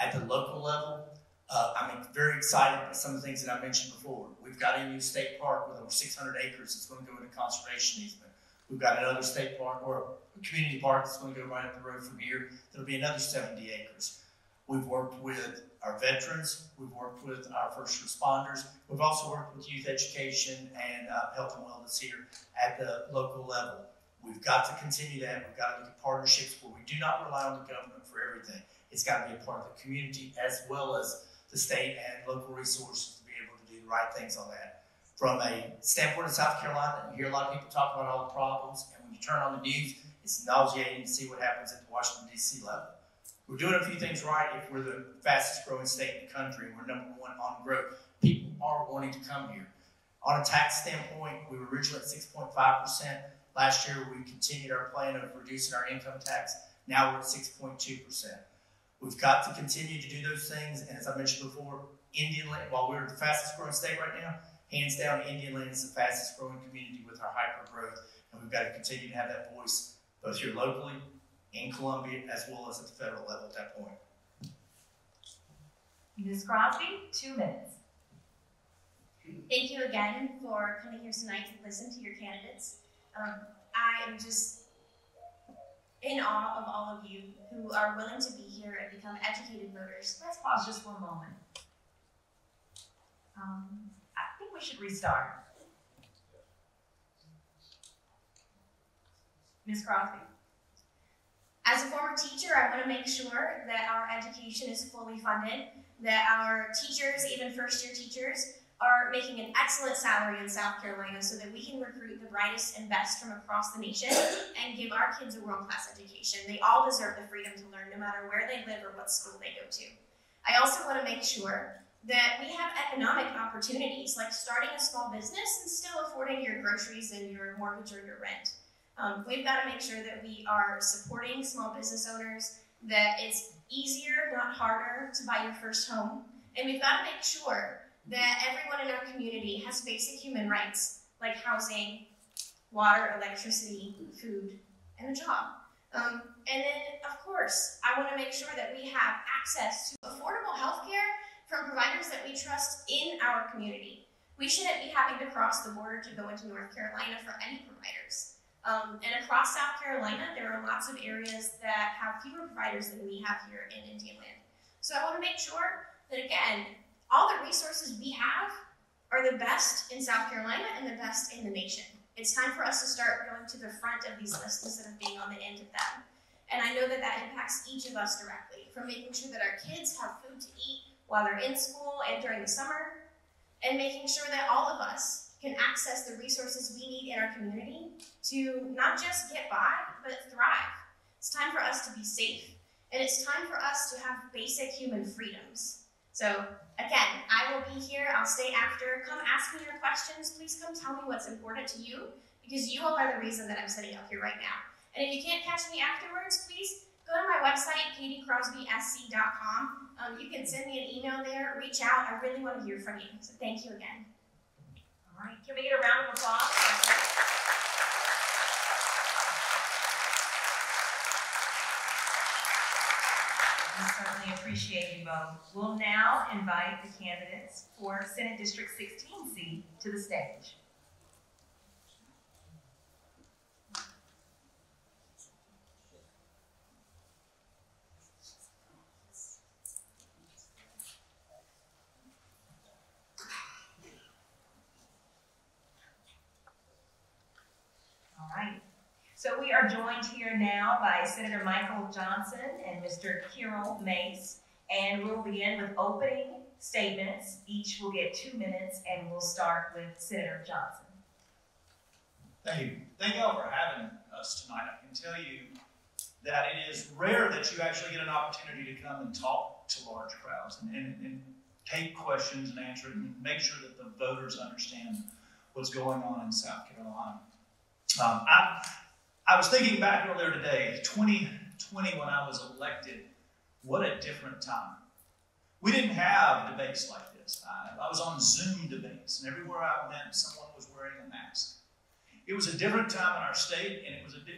At the local level, I'm very excited by some of the things that I mentioned before. We've got a new state park with over 600 acres that's going to go into conservation easement. We've got another state park or a community park that's going to go right up the road from here. There'll be another 70 acres. We've worked with our veterans. We've worked with our first responders. We've also worked with youth education and health and wellness here at the local level. We've got to continue that. We've got to look at partnerships where we do not rely on the government for everything. It's got to be a part of the community as well as the state and local resources to be able to do the right things on that. From a standpoint of South Carolina, you hear a lot of people talk about all the problems, and when you turn on the news, it's nauseating to see what happens at the Washington, D.C. level. We're doing a few things right if we're the fastest growing state in the country and we're #1 on growth. People are wanting to come here. On a tax standpoint, we were originally at 6.5%. Last year, we continued our plan of reducing our income tax. Now we're at 6.2%. We've got to continue to do those things. And as I mentioned before, Indian Land, while we're the fastest growing state right now, hands down, Indian Land is the fastest growing community with our hyper growth. And we've got to continue to have that voice both here locally, in Columbia, as well as at the federal level at that point. Ms. Crosby, 2 minutes. Thank you again for coming here tonight to listen to your candidates. I am just in awe of all of you who are willing to be here and become educated voters. Let's pause just for a moment. I think we should restart. Ms. Crosby? As a former teacher, I want to make sure that our education is fully funded, that our teachers, even first-year teachers, are making an excellent salary in South Carolina so that we can recruit the brightest and best from across the nation and give our kids a world-class education. They all deserve the freedom to learn no matter where they live or what school they go to. I also want to make sure that we have economic opportunities like starting a small business and still affording your groceries and your mortgage or your rent. We've got to make sure that we are supporting small business owners, that it's easier, not harder, to buy your first home. And we've got to make sure that everyone in our community has basic human rights like housing, water, electricity, food, and a job. And then, of course, I want to make sure that we have access to affordable health care from providers that we trust in our community. We shouldn't be having to cross the border to go into North Carolina for any providers. And across South Carolina, there are lots of areas that have fewer providers than we have here in Indian Land. So I want to make sure that, again, all the resources we have are the best in South Carolina and the best in the nation. It's time for us to start going to the front of these lists instead of being on the end of them. And I know that that impacts each of us directly, from making sure that our kids have food to eat while they're in school and during the summer, and making sure that all of us can access the resources we need in our community to not just get by, but thrive. It's time for us to be safe, and it's time for us to have basic human freedoms. So again, I will be here. I'll stay after. Come ask me your questions. Please come tell me what's important to you, because you all are the reason that I'm sitting up here right now. And if you can't catch me afterwards, please go to my website, katiecrosbysc.com. You can send me an email there, reach out. I really want to hear from you. So thank you again. All right, can we get a round of applause? We certainly appreciate you both. We'll now invite the candidates for Senate District 16C to the stage. All right. So we are joined here now by Senator Michael Johnson and Mr. Kirill Mace, and we'll begin with opening statements. Each will get 2 minutes, and we'll start with Senator Johnson. Thank you. Thank you all for having us tonight. I can tell you that it is rare that you actually get an opportunity to come and talk to large crowds and take questions and answer it and make sure that the voters understand what's going on in South Carolina. I was thinking back earlier today, 2020 when I was elected, what a different time. We didn't have debates like this. I was on Zoom debates, and everywhere I went, someone was wearing a mask. It was a different time in our state, and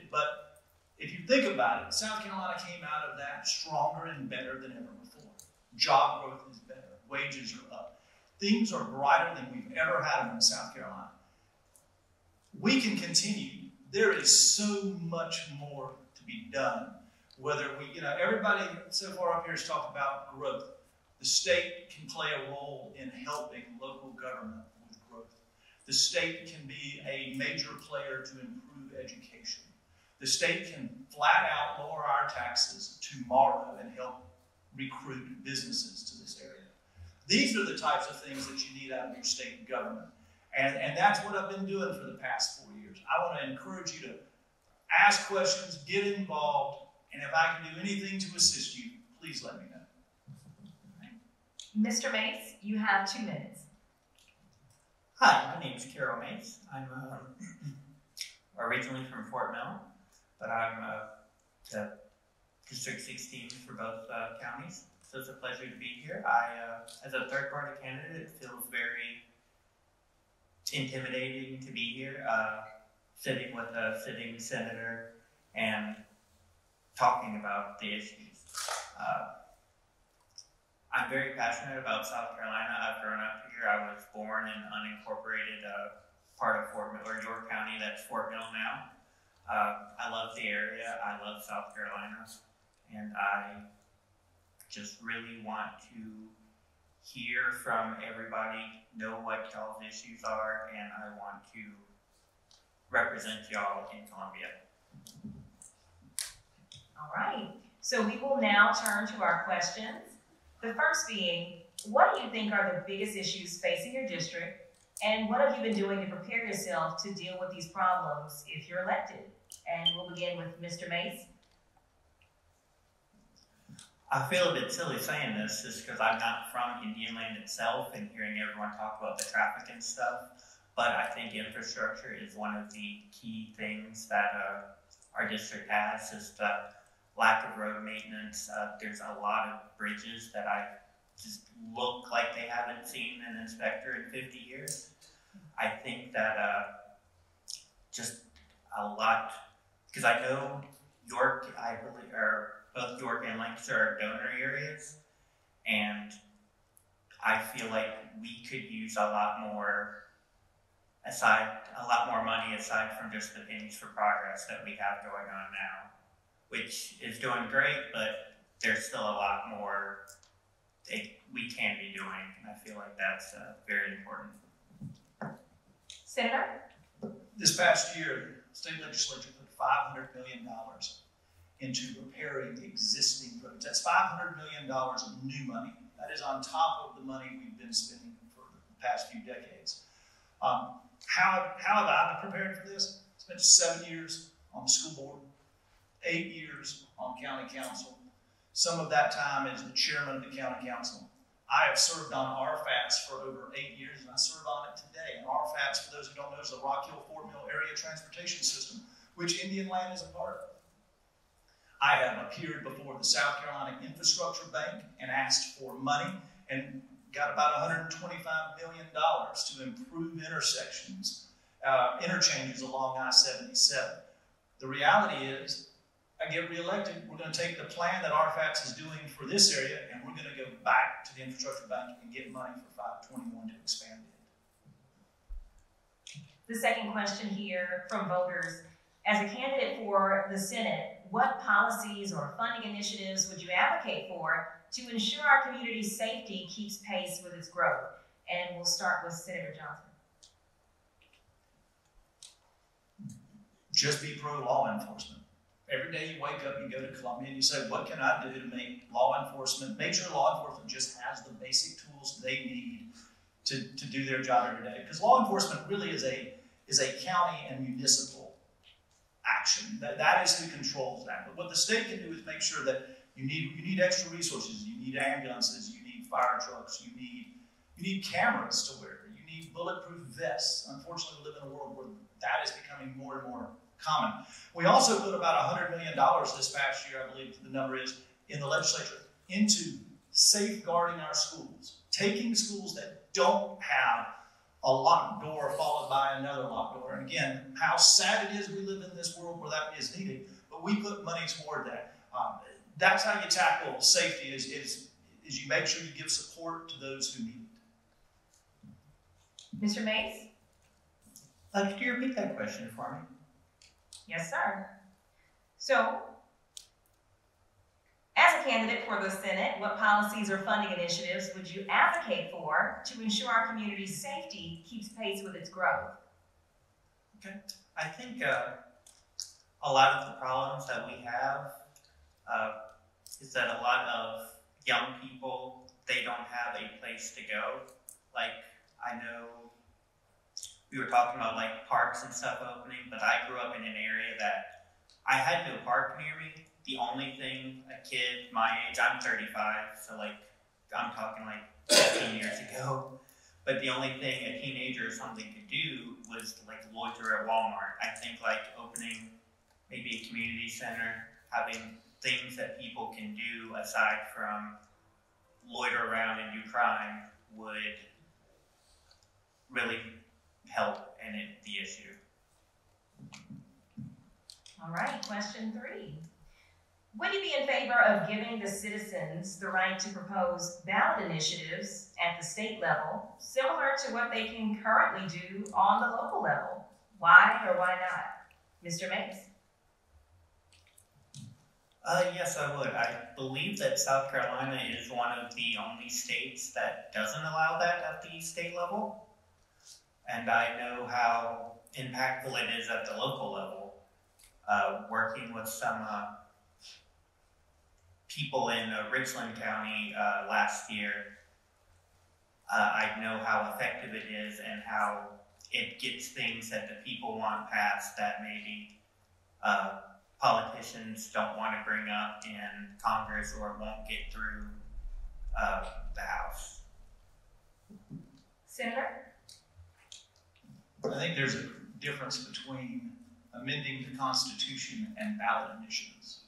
but if you think about it, South Carolina came out of that stronger and better than ever before. Job growth is better. Wages are up. Things are brighter than we've ever had them in South Carolina. We can continue. There is so much more to be done. Whether everybody so far up here has talked about growth. The state can play a role in helping local government with growth. The state can be a major player to improve education. The state can flat out lower our taxes tomorrow and help recruit businesses to this area. These are the types of things that you need out of your state government. And that's what I've been doing for the past 4 years. I want to encourage you to ask questions, get involved, and if I can do anything to assist you, please let me know. Mr. Mace, you have 2 minutes. Hi, my name is Carol Mace. I'm originally from Fort Mill, but I'm the District 16 for both counties, so it's a pleasure to be here. As a third-party candidate, it feels very intimidating to be here, sitting with a sitting senator and talking about the issues. I'm very passionate about South Carolina. I've grown up here. I was born in unincorporated part of Fort Mill, or York County, that's Fort Mill now. I love the area. I love South Carolina. And I just really want to hear from everybody, know what y'all's issues are, and I want to represent y'all in Columbia. All right, so we will now turn to our questions. The first being, what do you think are the biggest issues facing your district, and what have you been doing to prepare yourself to deal with these problems if you're elected? And we'll begin with Mr. Mace. I feel a bit silly saying this just because I'm not from Indian Land itself and hearing everyone talk about the traffic and stuff, but I think infrastructure is one of the key things that our district has, is the lack of road maintenance. There's a lot of bridges that I just look like they haven't seen an inspector in 50 years. I think that just a lot, because I know York, I believe, or both York and Lancaster are donor areas, and I feel like we could use a lot more money aside from just the pennies for progress that we have going on now, which is doing great, but there's still a lot more we can be doing, and I feel like that's very important. Senator? This past year, the state legislature put $500 million into repairing existing roads. That's $500 million of new money. That is on top of the money we've been spending for the past few decades. How have I been prepared for this? Spent 7 years on the school board, 8 years on county council. Some of that time as the chairman of the county council. I have served on RFATS for over 8 years, and I serve on it today. And RFATS, for those who don't know, is the Rock Hill Fort Mill Area Transportation System, which Indian Land is a part of. I have appeared before the South Carolina Infrastructure Bank and asked for money and got about $125 million to improve interchanges along I-77. The reality is, I get reelected, we're going to take the plan that RFATS is doing for this area, and we're going to go back to the Infrastructure Bank and get money for 521 to expand it. The second question here from voters. As a candidate for the Senate, what policies or funding initiatives would you advocate for to ensure our community's safety keeps pace with its growth? And we'll start with Senator Johnson. Just be pro-law enforcement. Every day you wake up, you go to Columbia and you say, what can I do to make law enforcement, make sure law enforcement just has the basic tools they need to do their job every day? Because law enforcement really is a county and municipal action. That is who controls that. But what the state can do is make sure that you need extra resources, you need ambulances, you need fire trucks, you need cameras to wear, you need bulletproof vests. Unfortunately, we live in a world where that is becoming more and more common. We also put about $100 million this past year, I believe the number is, in the legislature, into safeguarding our schools, taking schools that don't have a locked door followed by another locked door. And again, how sad it is we live in this world where that is needed, but we put money toward that. That's how you tackle safety, is you make sure you give support to those who need it. Mr. Mace? Could you repeat that question for me? Yes, sir. So, as a candidate for the Senate, what policies or funding initiatives would you advocate for to ensure our community's safety keeps pace with its growth? Okay. I think a lot of the problems that we have is that a lot of young people, they don't have a place to go. Like, I know we were talking about like parks and stuff opening, but I grew up in an area that I had no park near me. The only thing a kid my age, I'm 35, so like I'm talking like 15 years ago, but the only thing a teenager or something could do was to like loiter at Walmart. I think like opening maybe a community center, having things that people can do aside from loiter around and do crime would really help in the issue. All right, question 3. Would you be in favor of giving the citizens the right to propose ballot initiatives at the state level, similar to what they can currently do on the local level? Why or why not? Mr. Mace? Yes, I would. I believe that South Carolina is one of the only states that doesn't allow that at the state level. And I know how impactful it is at the local level. working with some people in Richland County last year, I know how effective it is and how it gets things that the people want passed that maybe politicians don't want to bring up in Congress or won't get through the House. Senator? I think there's a difference between amending the Constitution and ballot initiatives.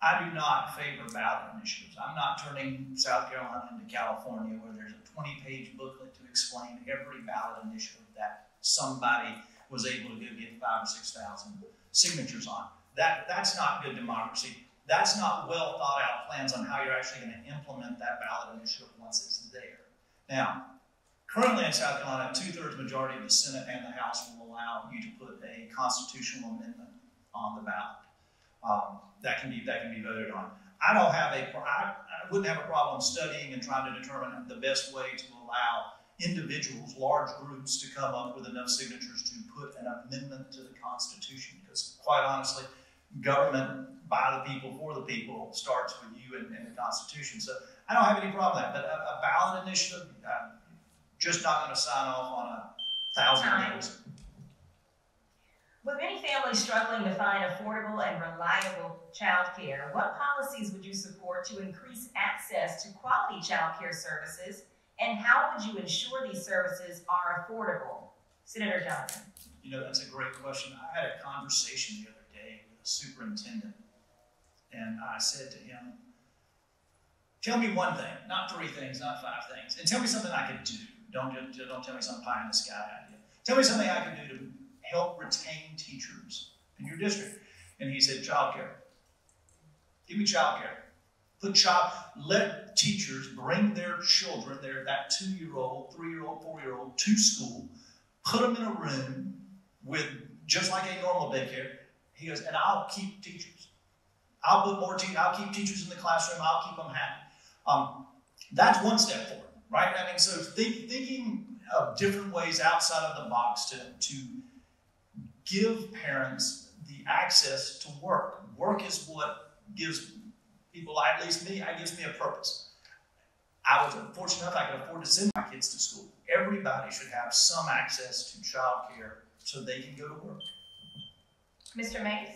I do not favor ballot initiatives. I'm not turning South Carolina into California where there's a 20-page booklet to explain every ballot initiative that somebody was able to go get 5,000 or 6,000 signatures on. That's not good democracy. That's not well thought out plans on how you're actually going to implement that ballot initiative once it's there. Now, currently in South Carolina, 2/3 majority of the Senate and the House will allow you to put a constitutional amendment on the ballot. That can be voted on. I wouldn't have a problem studying and trying to determine the best way to allow individuals, large groups, to come up with enough signatures to put an amendment to the Constitution. Because quite honestly, government by the people, for the people, starts with you and the Constitution. So I don't have any problem with that. But a ballot initiative, just not going to sign off on 1,000 bills. With many families struggling to find affordable and reliable child care, what policies would you support to increase access to quality child care services, and how would you ensure these services are affordable? Senator Johnson. You know, that's a great question. I had a conversation the other day with a superintendent, and I said to him, tell me one thing, not 3 things, not 5 things, and tell me something I can do. Don't tell me some pie in the sky idea. Tell me something I can do to help retain teachers in your district. And he said, childcare. Give me childcare. Let teachers bring their children, that 2-year-old, 3-year-old, 4-year-old, to school, put them in a room with, just like a normal daycare. He goes, and I'll keep teachers. I'll put more teachers, I'll keep teachers in the classroom, I'll keep them happy. That's one step forward, right? I mean, so thinking of different ways outside of the box to give parents the access to work. Work is what gives people, at least me, gives me a purpose. I was fortunate enough I could afford to send my kids to school. Everybody should have some access to child care so they can go to work. Mr. Mays?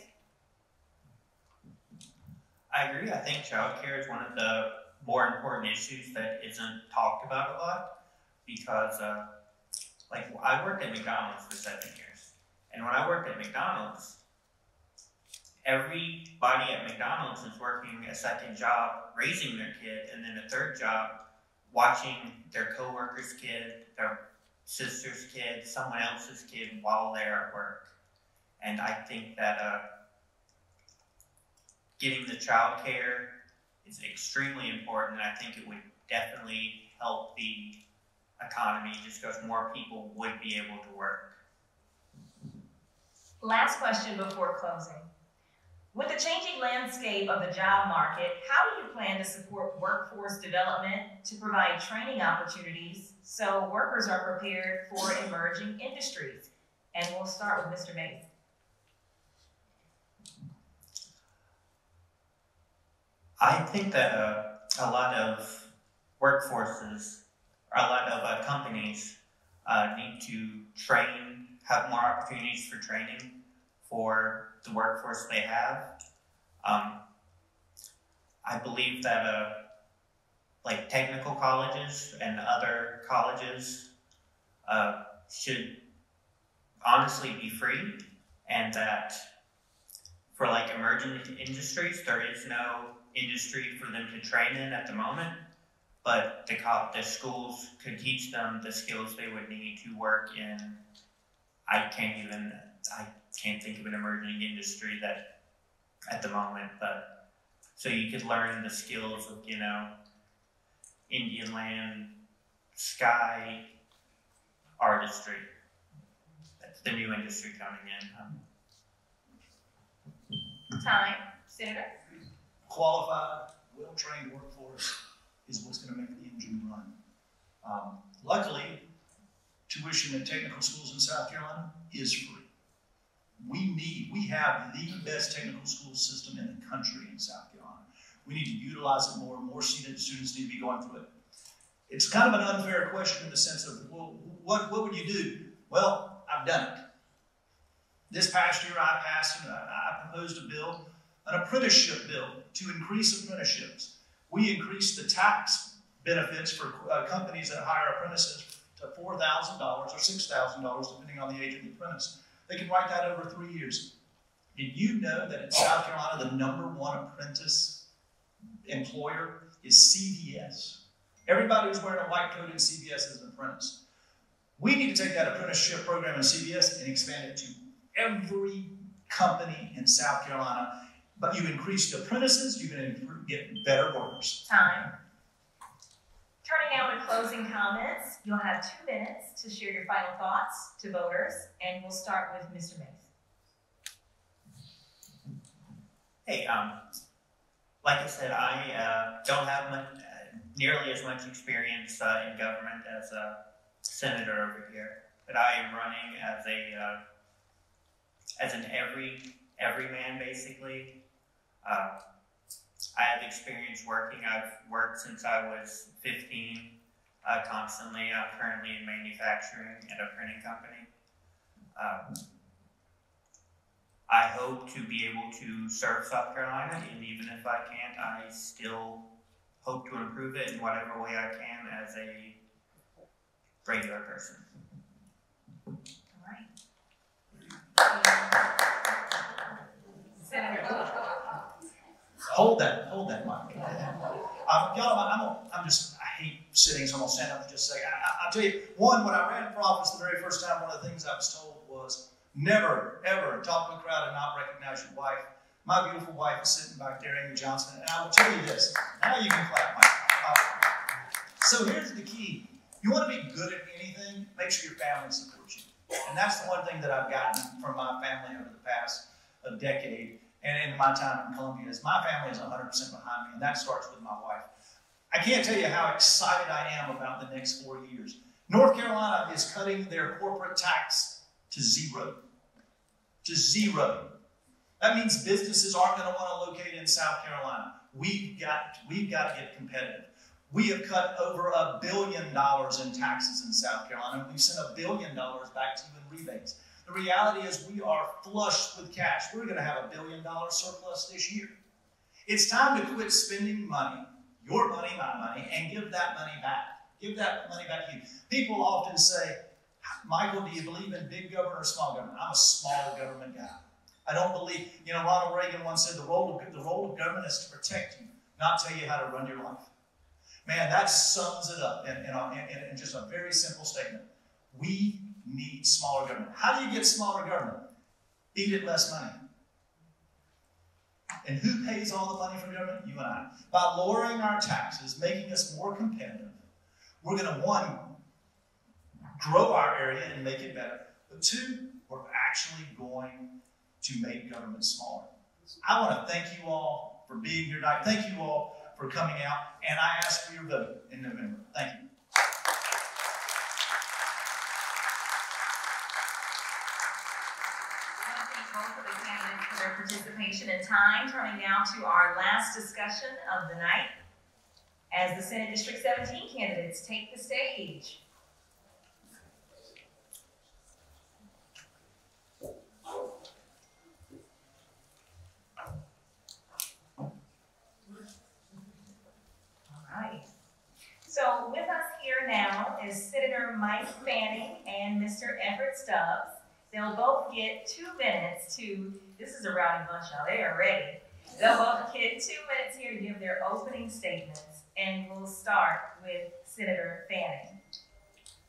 I agree. I think child care is one of the more important issues that isn't talked about a lot because, I worked at McDonald's for 7 years. And when I worked at McDonald's, everybody at McDonald's is working a second job, raising their kid, and then a third job, watching their coworker's kid, their sister's kid, someone else's kid while they're at work. And I think that getting the child care is extremely important. I think it would definitely help the economy just because more people would be able to work. Last question before closing. With the changing landscape of the job market, how do you plan to support workforce development to provide training opportunities so workers are prepared for emerging industries? And we'll start with Mr. Mays. I think that a lot of workforces, or a lot of companies need to train, have more opportunities for training for the workforce they have. I believe that technical colleges and other colleges should honestly be free, and that for emerging industries, there is no industry for them to train in at the moment, but the schools could teach them the skills they would need to work in. I can't think of an emerging industry that at the moment, but so you could learn the skills of, Indian land, sky, artistry. That's the new industry coming in. Time. Senator? Qualified, well-trained workforce is what's going to make the engine run. Luckily, tuition at technical schools in South Carolina is free. We have the best technical school system in the country in South Carolina. We need to utilize it more, and more students need to be going through it. It's kind of an unfair question in the sense of, well, what would you do? Well, I've done it. This past year I proposed a bill, an apprenticeship bill, to increase apprenticeships. We increased the tax benefits for companies that hire apprentices to $4,000 or $6,000, depending on the age of the apprentice. They can write that over 3 years. Did you know that in South Carolina, the #1 apprentice employer is CVS? Everybody who's wearing a white coat in CVS is an apprentice. We need to take that apprenticeship program in CVS and expand it to every company in South Carolina. But you increase the apprentices, you're going to get better workers. Time. Turning now to closing comments. You'll have 2 minutes to share your final thoughts to voters, and we'll start with Mr. Mays. Hey, like I said, I don't have nearly as much experience in government as a senator over here, but I am running as an everyman basically. I have experience working. I've worked since I was 15 constantly. I'm currently in manufacturing at a printing company. I hope to be able to serve South Carolina, and even if I can't, I still hope to improve it in whatever way I can as a regular person. All right. Senator. Hold that mic. Y'all, I hate sitting, so I'm gonna stand up and just say, I'll tell you, when I ran for office the very first time, one of the things I was told was, never, ever talk to a crowd and not recognize your wife. My beautiful wife is sitting back there, Amy Johnson, and I will tell you this. Now you can clap, Mike. So here's the key. You want to be good at anything, make sure your family supports you. And that's the one thing that I've gotten from my family over the past decade. And in my time in Columbia, is my family is 100% behind me, and that starts with my wife. I can't tell you how excited I am about the next 4 years. North Carolina is cutting their corporate tax to 0. To 0. That means businesses aren't going to want to locate in South Carolina. We've got to get competitive. We have cut over $1 billion in taxes in South Carolina. We've sent $1 billion back to you in rebates. The reality is we are flush with cash. We're going to have $1 billion surplus this year. It's time to quit spending money, your money, my money, and give that money back. Give that money back to you. People often say, Michael, do you believe in big government or small government? I'm a small government guy. I don't believe, Ronald Reagan once said the role of government is to protect you, not tell you how to run your life. Man, that sums it up in just a very simple statement. We need smaller government. How do you get smaller government? Feed it less money. And who pays all the money for government? You and I. By lowering our taxes, making us more competitive, we're going to, 1, grow our area and make it better. But 2, we're actually going to make government smaller. I want to thank you all for being here tonight. Thank you all for coming out. And I ask for your vote in November. Thank you. Both of the candidates for their participation and time. Turning now to our last discussion of the night as the Senate District 17 candidates take the stage. All right. So with us here now is Senator Mike Fanning and Mr. Everett Stubbs. They'll both get 2 minutes to, this is a rowdy bunch now, they are ready. They'll both get 2 minutes here to give their opening statements, and we'll start with Senator Fanning.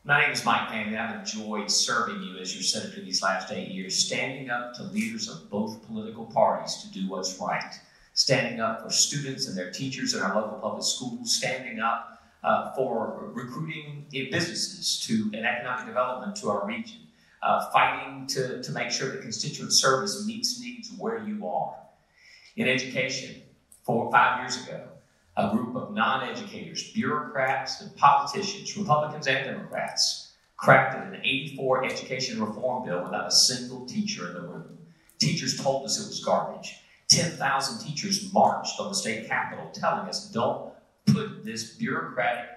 My name is Mike Fanning. I've enjoyed serving you as your senator these last 8 years, standing up to leaders of both political parties to do what's right, standing up for students and their teachers in our local public schools, standing up for recruiting businesses to and economic development to our region. Fighting to make sure that constituent service meets needs where you are. In education, 4 or 5 years ago, a group of non-educators, bureaucrats and politicians, Republicans and Democrats, crafted an '84 education reform bill without a single teacher in the room. Teachers told us it was garbage. 10,000 teachers marched on the state capitol telling us, don't put this bureaucratic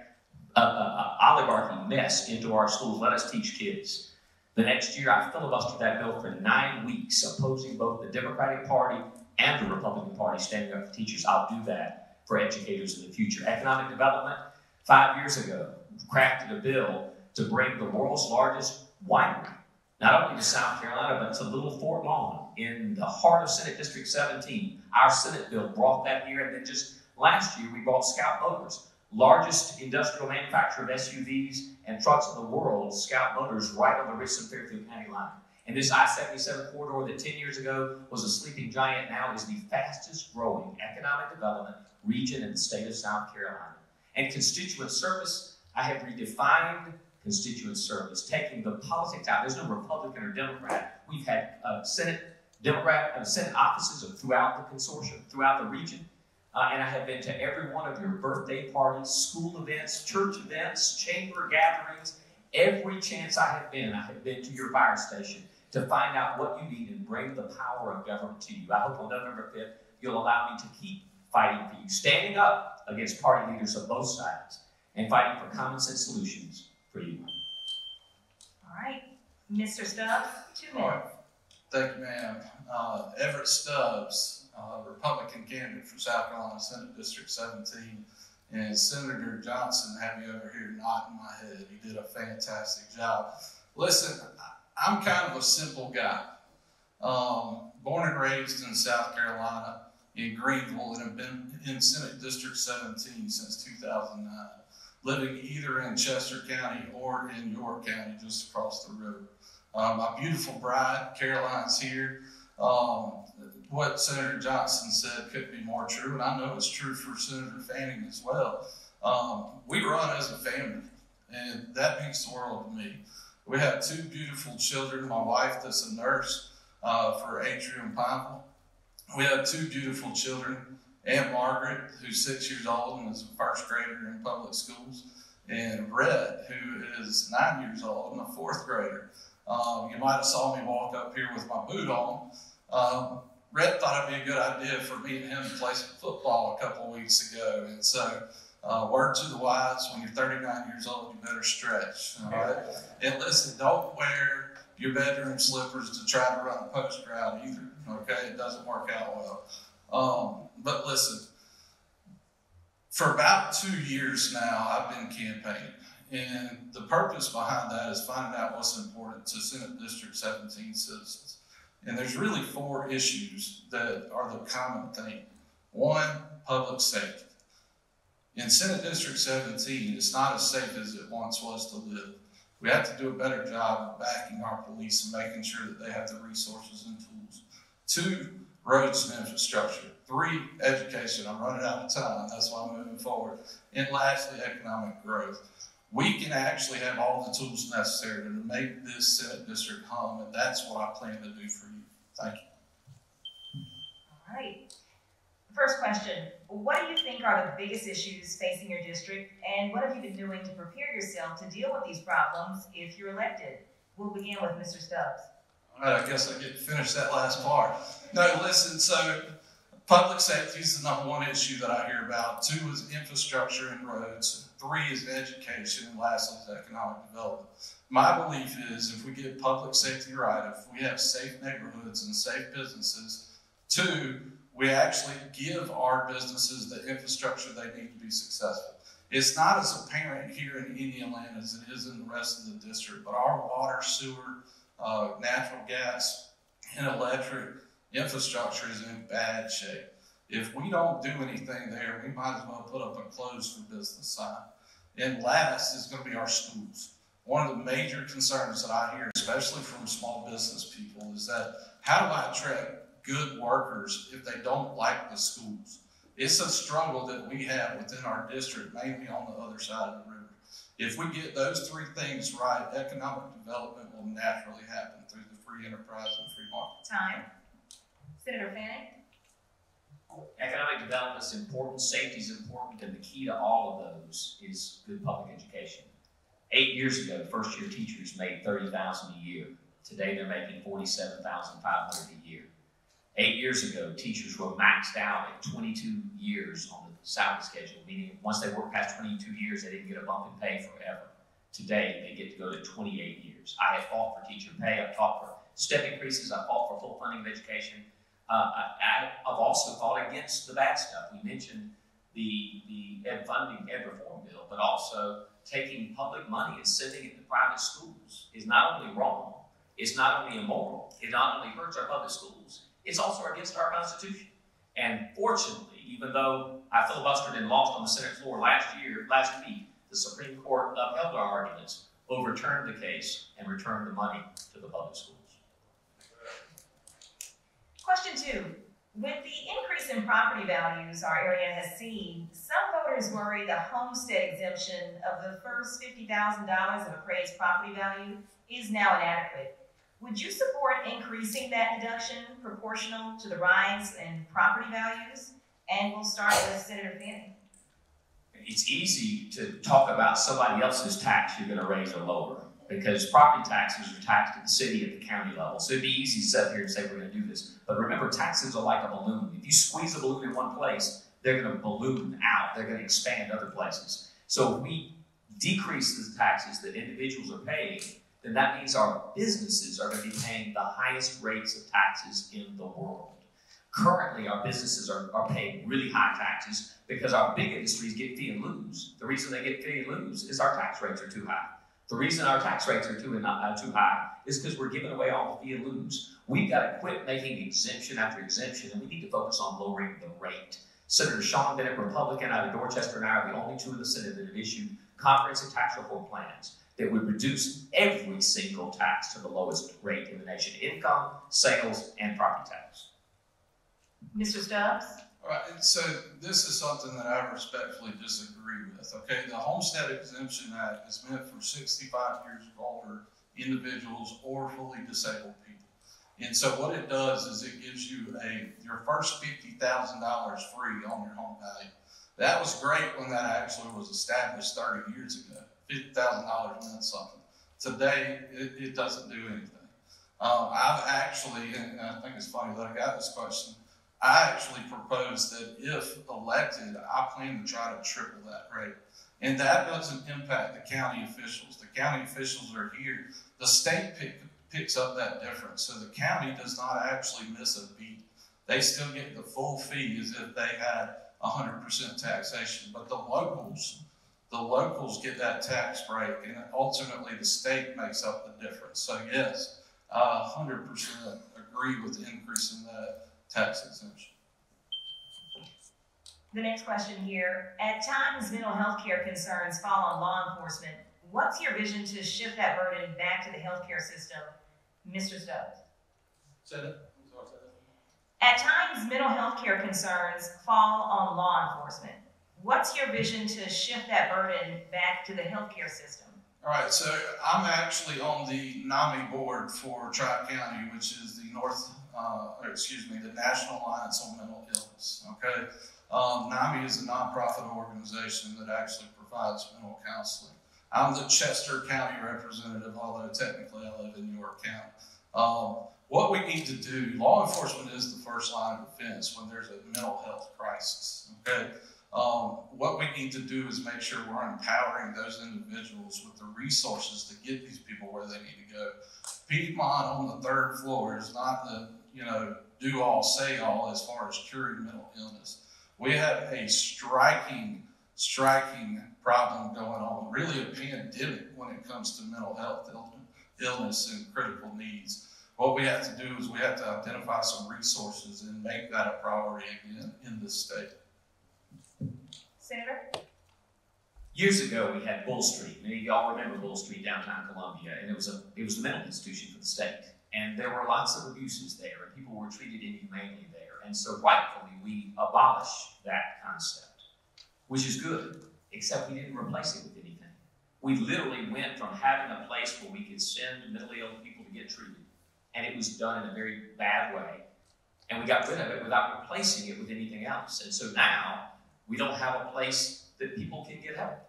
oligarchy mess into our schools. Let us teach kids. The next year, I filibustered that bill for 9 weeks, opposing both the Democratic Party and the Republican Party standing up for teachers. I'll do that for educators in the future. Economic development, 5 years ago, crafted a bill to bring the world's largest winery, not only to South Carolina, but to Little Fort Lawn in the heart of Senate District 17. Our Senate bill brought that here, and then just last year, we brought Scout Motors, largest industrial manufacturer of SUVs and trucks in the world, Scout Motors, right on the Richland-Fairfield County line. And this I-77 corridor that 10 years ago was a sleeping giant now is the fastest growing economic development region in the state of South Carolina. And constituent service, I have redefined constituent service, taking the politics out. There's no Republican or Democrat. We've had Senate offices throughout the consortium, throughout the region. And I have been to every one of your birthday parties, school events, church events, chamber gatherings. Every chance I have been to your fire station to find out what you need and bring the power of government to you. I hope on November 5th, you'll allow me to keep fighting for you, standing up against party leaders of both sides, and fighting for common sense solutions for you. All right, Mr. Stubbs, 2 minutes. All right. Thank you, ma'am. Everett Stubbs, Republican candidate for South Carolina Senate District 17, and Senator Johnson had me over here nodding my head. He did a fantastic job. Listen, I'm kind of a simple guy. Born and raised in South Carolina, in Greenville, and have been in Senate District 17 since 2009, living either in Chester County or in York County, just across the river. My beautiful bride, Caroline's here. What Senator Johnson said couldn't be more true, and I know it's true for Senator Fanning as well. We run as a family, and that means the world to me. We have 2 beautiful children. My wife that's a nurse for Atrium Pineville. We have 2 beautiful children, Aunt Margaret, who's 6 years old and is a first grader in public schools, and Rhett, who is 9 years old and a 4th grader. You might have saw me walk up here with my boot on. Rhett thought it'd be a good idea for me and him to play some football a couple weeks ago. And so, word to the wise, when you're 39 years old, you better stretch, all right? And listen, don't wear your bedroom slippers to try to run a post route either, okay? It doesn't work out well. But listen, for about 2 years now, I've been campaigning. And the purpose behind that is finding out what's important to Senate District 17 citizens. And there's really 4 issues that are the common theme. 1, public safety. In Senate District 17, it's not as safe as it once was to live. We have to do a better job of backing our police and making sure that they have the resources and tools. 2, roads and infrastructure. 3, education. I'm running out of time. That's why I'm moving forward. And lastly, economic growth. We can actually have all the tools necessary to make this Senate District hum, and that's what I plan to do for you. Thank you. All right. First question, what do you think are the biggest issues facing your district, and what have you been doing to prepare yourself to deal with these problems if you're elected? We'll begin with Mr. Stubbs. All right, I guess I get to finish that last part. No, listen, so public safety is the #1 issue that I hear about. 2 is infrastructure and roads. 3 is education, and lastly is economic development. My belief is if we get public safety right, if we have safe neighborhoods and safe businesses, 2, we actually give our businesses the infrastructure they need to be successful. It's not as apparent here in Indian Land as it is in the rest of the district, but our water, sewer, natural gas, and electric infrastructure is in bad shape. If we don't do anything there, we might as well put up a closed for business sign. And last is going to be our schools. One of the major concerns that I hear, especially from small business people, is that how do I attract good workers if they don't like the schools? It's a struggle that we have within our district, mainly on the other side of the river. If we get those 3 things right, economic development will naturally happen through the free enterprise and free market. Time. Senator Fanning. Economic development is important, safety is important, and the key to all of those is good public education. 8 years ago, first-year teachers made $30,000 a year. Today, they're making $47,500 a year. 8 years ago, teachers were maxed out at 22 years on the salary schedule, meaning once they worked past 22 years, they didn't get a bump in pay forever. Today, they get to go to 28 years. I have fought for teacher pay. I've fought for step increases. I've fought for full funding of education. I've also fought against the bad stuff. We mentioned the ed funding, ed reform bill, but also taking public money and sending it to private schools is not only wrong, it's not only immoral, it not only hurts our public schools, it's also against our Constitution. And fortunately, even though I filibustered and lost on the Senate floor last week, the Supreme Court upheld our arguments, overturned the case, and returned the money to the public schools. Question 2. With the increase in property values our area has seen, some voters worry the homestead exemption of the first $50,000 of appraised property value is now inadequate. Would you support increasing that deduction proportional to the rise in property values? And we'll start with Senator Fanning. It's easy to talk about somebody else's tax you're going to raise or lower, because property taxes are taxed at the city and the county level. So it'd be easy to sit up here and say we're going to do this. But remember, taxes are like a balloon. If you squeeze a balloon in one place, they're going to balloon out. They're going to expand other places. So if we decrease the taxes that individuals are paying, then that means our businesses are going to be paying the highest rates of taxes in the world. Currently, our businesses are paying really high taxes because our big industries get fee and lose. The reason they get fee and lose is our tax rates are too high. The reason our tax rates are too high is because we're giving away all the fee and lose. We've got to quit making exemption after exemption, and we need to focus on lowering the rate. Senator Sean Bennett, Republican out of Dorchester, and I are the only two in the Senate that have issued comprehensive tax reform plans that would reduce every single tax to the lowest rate in the nation: income, sales, and property tax. Mr. Stubbs? All right, so this is something that I respectfully disagree with. Okay, the Homestead Exemption Act is meant for 65 years of older individuals or fully disabled people. And so what it does is it gives you your first $50,000 free on your home value. That was great when that actually was established 30 years ago. $50,000 meant something. Today, it doesn't do anything. I've actually, and I think it's funny that I got this question, I actually proposed that if elected, I plan to try to triple that rate. And that doesn't impact the county officials. The county officials are here. The state picks up that difference. So the county does not actually miss a beat. They still get the full fee as if they had 100% taxation. But the locals get that tax break, and ultimately the state makes up the difference. So yes, I 100% agree with increasing that tax exemption. The next question here. At times, mental health care concerns fall on law enforcement. What's your vision to shift that burden back to the healthcare system? Mr. Stubbs. At times, mental health care concerns fall on law enforcement. What's your vision to shift that burden back to the healthcare system? All right, so I'm actually on the NAMI board for Tri-County, which is the the National Alliance on Mental Illness, okay? NAMI is a nonprofit organization that actually provides mental counseling. I'm the Chester County representative, although technically I live in York County. What we need to do, law enforcement is the first line of defense when there's a mental health crisis, okay? What we need to do is make sure we're empowering those individuals with the resources to get these people where they need to go. Piedmont on the 3rd floor is not the, do all, say all as far as curing mental illness. We have a striking problem going on, really a pandemic when it comes to mental health illness and critical needs. What we have to do is we have to identify some resources and make that a priority again in this state. Senator? Years ago, we had Bull Street. Many of y'all remember Bull Street, downtown Columbia, and it was the mental institution for the state. And there were lots of abuses there, and people were treated inhumanely there. And so rightfully, we abolished that concept, which is good, except we didn't replace it with anything. We literally went from having a place where we could send mentally ill people to get treated, and it was done in a very bad way, and we got rid of it without replacing it with anything else. And so now, we don't have a place that people can get help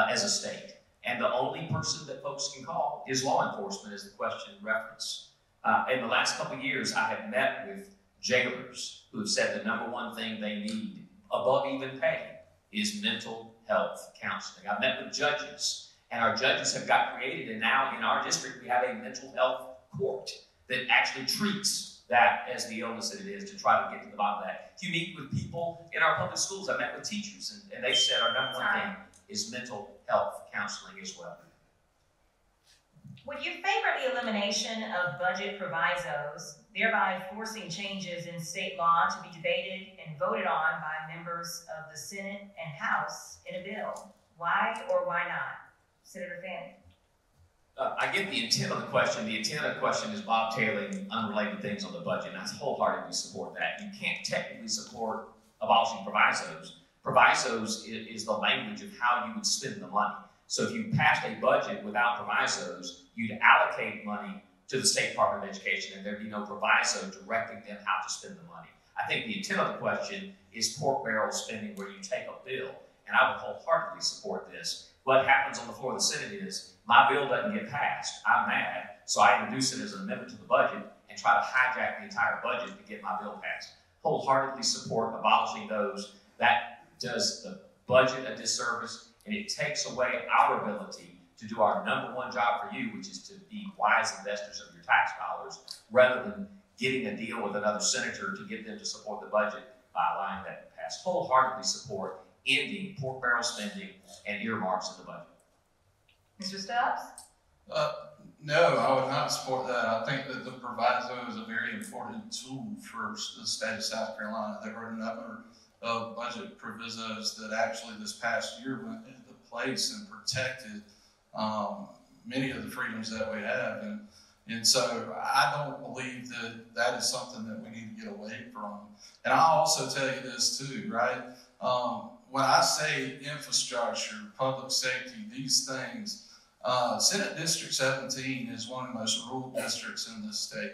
as a state. And the only person that folks can call is law enforcement, as the question referenced. In the last couple of years, I have met with jailers who have said the number one thing they need above even pay is mental health counseling. I've met with judges, and our judges have got created, and now in our district we have a mental health court that actually treats that as the illness that it is, to try to get to the bottom of that. If you meet with people in our public schools, I met with teachers, and they said our number one thing is mental health counseling as well. Would you favor the elimination of budget provisos, thereby forcing changes in state law to be debated and voted on by members of the Senate and House in a bill? Why or why not? Senator Fanning. I get the intent of the question. The intent of the question is bobtailing unrelated things on the budget, and I wholeheartedly support that. You can't technically support abolishing provisos. Provisos is the language of how you would spend the money. So if you passed a budget without provisos, you'd allocate money to the State Department of Education, and there'd be no proviso directing them how to spend the money. I think the intent of the question is pork barrel spending, where you take a bill, and I would wholeheartedly support this. What happens on the floor of the Senate is, my bill doesn't get passed. I'm mad, so I introduce it as an amendment to the budget and try to hijack the entire budget to get my bill passed. Wholeheartedly support abolishing those. That does the budget a disservice, and it takes away our ability to do our number one job for you, which is to be wise investors of your tax dollars, rather than getting a deal with another senator to get them to support the budget by allowing that to pass. Wholeheartedly support ending pork barrel spending and earmarks in the budget. Mr. Stubbs? No, I would not support that. I think that the proviso is a very important tool for the state of South Carolina. There were a number of budget provisos that actually this past year went into place and protected many of the freedoms that we have. And so I don't believe that that is something that we need to get away from. And I'll also tell you this too, right? When I say infrastructure, public safety, these things, Senate District 17 is one of the most rural districts in this state.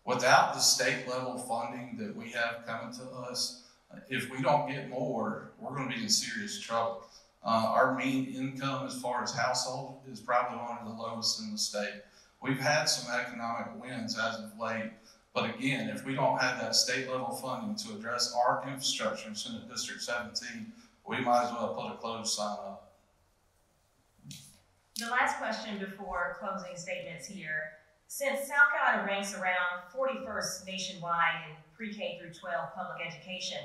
Without the state level funding that we have coming to us, if we don't get more, we're going to be in serious trouble. Our mean income as far as household is probably one of the lowest in the state. We've had some economic wins as of late, but again, if we don't have that state level funding to address our infrastructure in Senate District 17, we might as well put a closed sign up. The last question before closing statements here. Since South Carolina ranks around 41st nationwide in pre-K through 12 public education,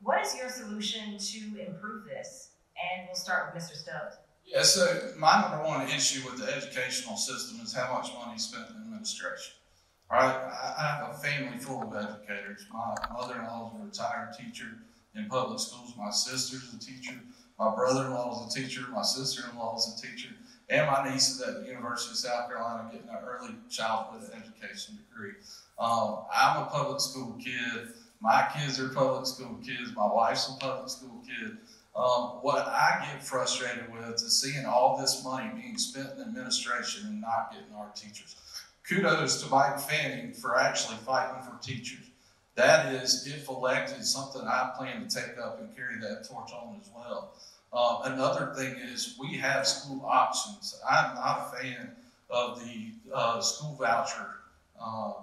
what is your solution to improve this? And we'll start with Mr. Stubbs. Yeah, so my number one issue with the educational system is how much money is spent in administration. All right, I have a family full of educators. My mother-in-law is a retired teacher in public schools. My sister's a teacher. My brother-in-law is a teacher. My sister-in-law is a teacher. And my niece is at the University of South Carolina getting an early childhood education degree. I'm a public school kid. My kids are public school kids. My wife's a public school kid. What I get frustrated with is seeing all this money being spent in administration and not getting our teachers. Kudos to Mike Fanning for actually fighting for teachers. That is, if elected, something I plan to take up and carry that torch on as well. Another thing is we have school options. I'm not a fan of the school voucher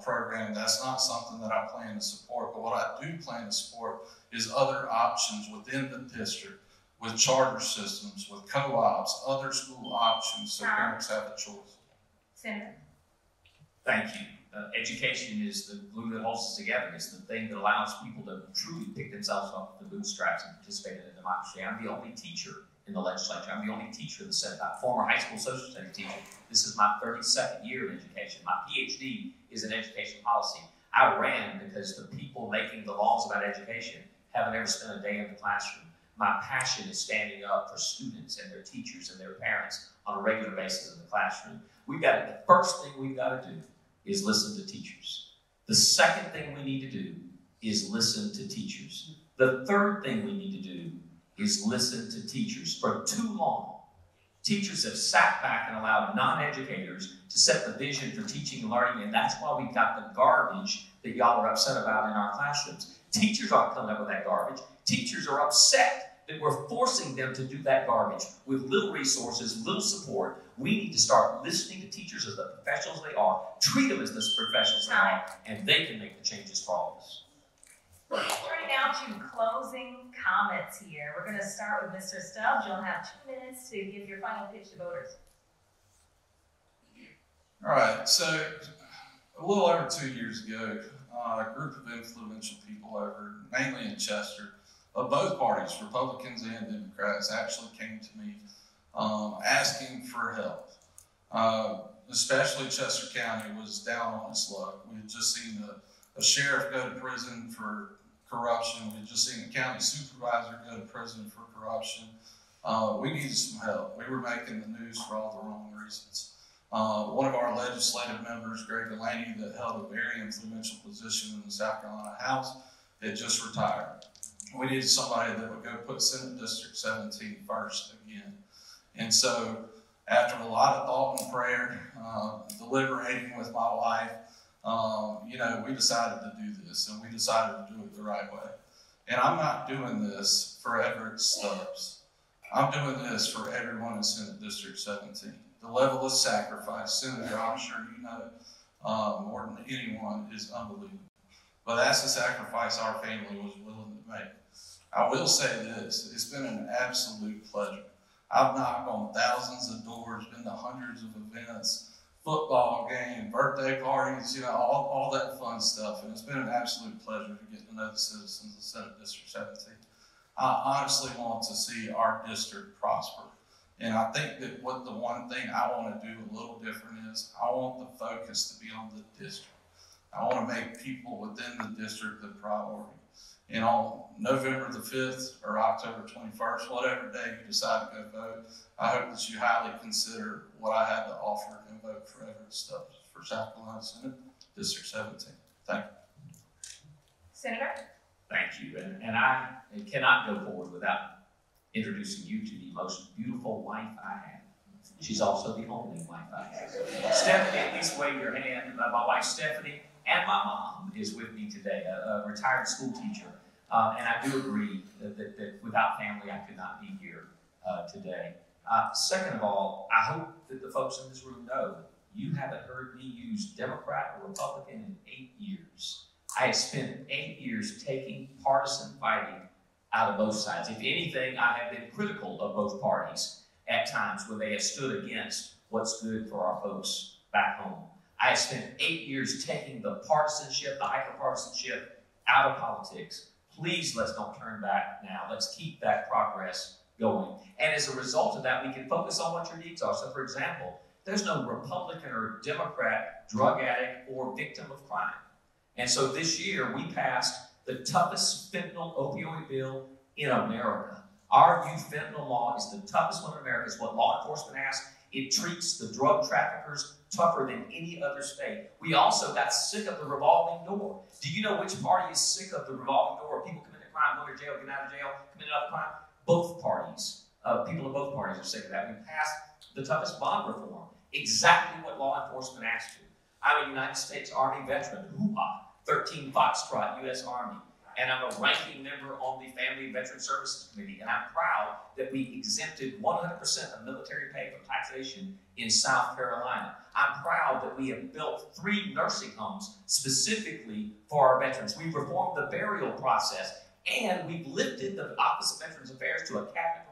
program. That's not something that I plan to support. But what I do plan to support is other options within the district, with charter systems, with co-ops, other school options, so parents have a choice. Senator. Thank you. Education is the glue that holds us together. It's the thing that allows people to truly pick themselves up the bootstraps and participate in a democracy. I'm the only teacher in the legislature. I'm the only teacher in the Senate. I'm a former high school social studies teacher. This is my 32nd year in education. My PhD is in education policy. I ran because the people making the laws about education haven't ever spent a day in the classroom. My passion is standing up for students and their teachers and their parents on a regular basis in the classroom. The first thing we've got to do is listen to teachers. The second thing we need to do is listen to teachers. The third thing we need to do is listen to teachers. For too long, teachers have sat back and allowed non-educators to set the vision for teaching and learning, and that's why we've got the garbage that y'all are upset about in our classrooms. Teachers aren't coming up with that garbage. Teachers are upset that we're forcing them to do that garbage with little resources, little support. We need to start listening to teachers as the professionals they are, treat them as the professionals they are, and they can make the changes for all of us. Turning now to closing comments here. We're going to start with Mr. Stubbs. You'll have 2 minutes to give your final pitch to voters. All right, so a little over 2 years ago, a group of influential people over, mainly in Chester, of both parties, Republicans and Democrats, actually came to me asking for help. Especially Chester County was down on its luck. We had just seen a sheriff go to prison for corruption. We had just seen a county supervisor go to prison for corruption. We needed some help. We were making the news for all the wrong reasons. One of our legislative members, Greg Delaney, that held a very influential position in the South Carolina House, had just retired. We needed somebody that would go put Senate District 17 first again. And so, after a lot of thought and prayer, deliberating with my wife, we decided to do this, and we decided to do it the right way. And I'm not doing this for Everett Stubbs. I'm doing this for everyone in Senate District 17. The level of sacrifice, Senator, I'm sure you know more than anyone, is unbelievable. But that's the sacrifice our family was willing to make. I will say this, it's been an absolute pleasure. I've knocked on thousands of doors, been to hundreds of events, football games, birthday parties, all that fun stuff. And it's been an absolute pleasure to get to know the citizens of Senate District 17. I honestly want to see our district prosper. And I think that the one thing I want to do a little different is I want the focus to be on the district. I want to make people within the district the priority. And on November the 5th or October 21st, whatever day you decide to go vote, I hope that you highly consider what I have to offer and vote for Everett Stubbs for South Carolina Senate District 17. Thank you. Senator? Thank you. And I cannot go forward without introducing you to the most beautiful wife I have. She's also the only wife I have. Stephanie, at least wave your hand. My wife Stephanie and my mom is with me today, a retired school teacher. And I do agree that without family, I could not be here today. Second of all, I hope that the folks in this room know you haven't heard me use Democrat or Republican in 8 years. I have spent 8 years taking partisan fighting out of both sides. If anything, I have been critical of both parties at times when they have stood against what's good for our folks back home. I have spent 8 years taking the partisanship, the hyperpartisanship out of politics. Please, let's don't turn back now. Let's keep that progress going. And as a result of that, we can focus on what your needs are. So, for example, there's no Republican or Democrat drug addict or victim of crime. And so this year, we passed the toughest fentanyl opioid bill in America. Our youth fentanyl law is the toughest one in America. It's what law enforcement asks. It treats the drug traffickers tougher than any other state. We also got sick of the revolving door. Do you know which party is sick of the revolving door? People come into crime, go to jail, get out of jail, commit another crime. Both parties, people of both parties are sick of that. We passed the toughest bond reform, exactly what law enforcement asked to. I'm a United States Army veteran, hoo-ha, 13 Foxtrot, U.S. Army. And I'm a ranking member on the Family and Veteran Services Committee, and I'm proud that we exempted 100% of military pay from taxation in South Carolina. I'm proud that we have built 3 nursing homes specifically for our veterans. We've reformed the burial process, and we've lifted the Office of Veterans Affairs to a cabinet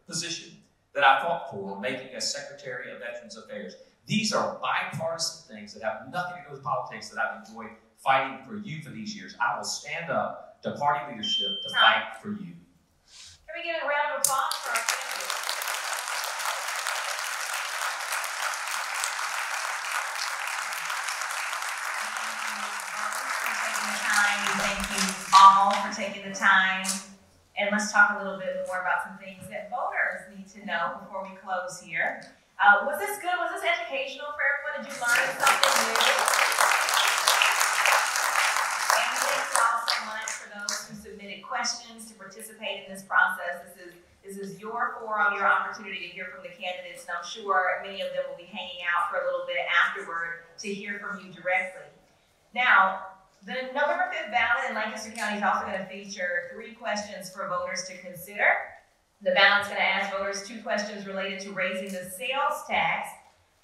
position that I fought for, making us Secretary of Veterans Affairs. These are bipartisan things that have nothing to do with politics that I've enjoyed fighting for you for these years. I will stand up to party leadership to fight for you. Can we get a round of applause for our candidates? Thank you all for taking the time. And let's talk a little bit more about some things that voters need to know before we close here. Was this good? Was this educational for everyone? Did you learn something new? And thanks all so much for those who submitted questions to participate in this process. This is your forum, your opportunity to hear from the candidates, and I'm sure many of them will be hanging out for a little bit afterward to hear from you directly. Now, the November 5th ballot in Lancaster County is also going to feature 3 questions for voters to consider. The ballot's going to ask voters 2 questions related to raising the sales tax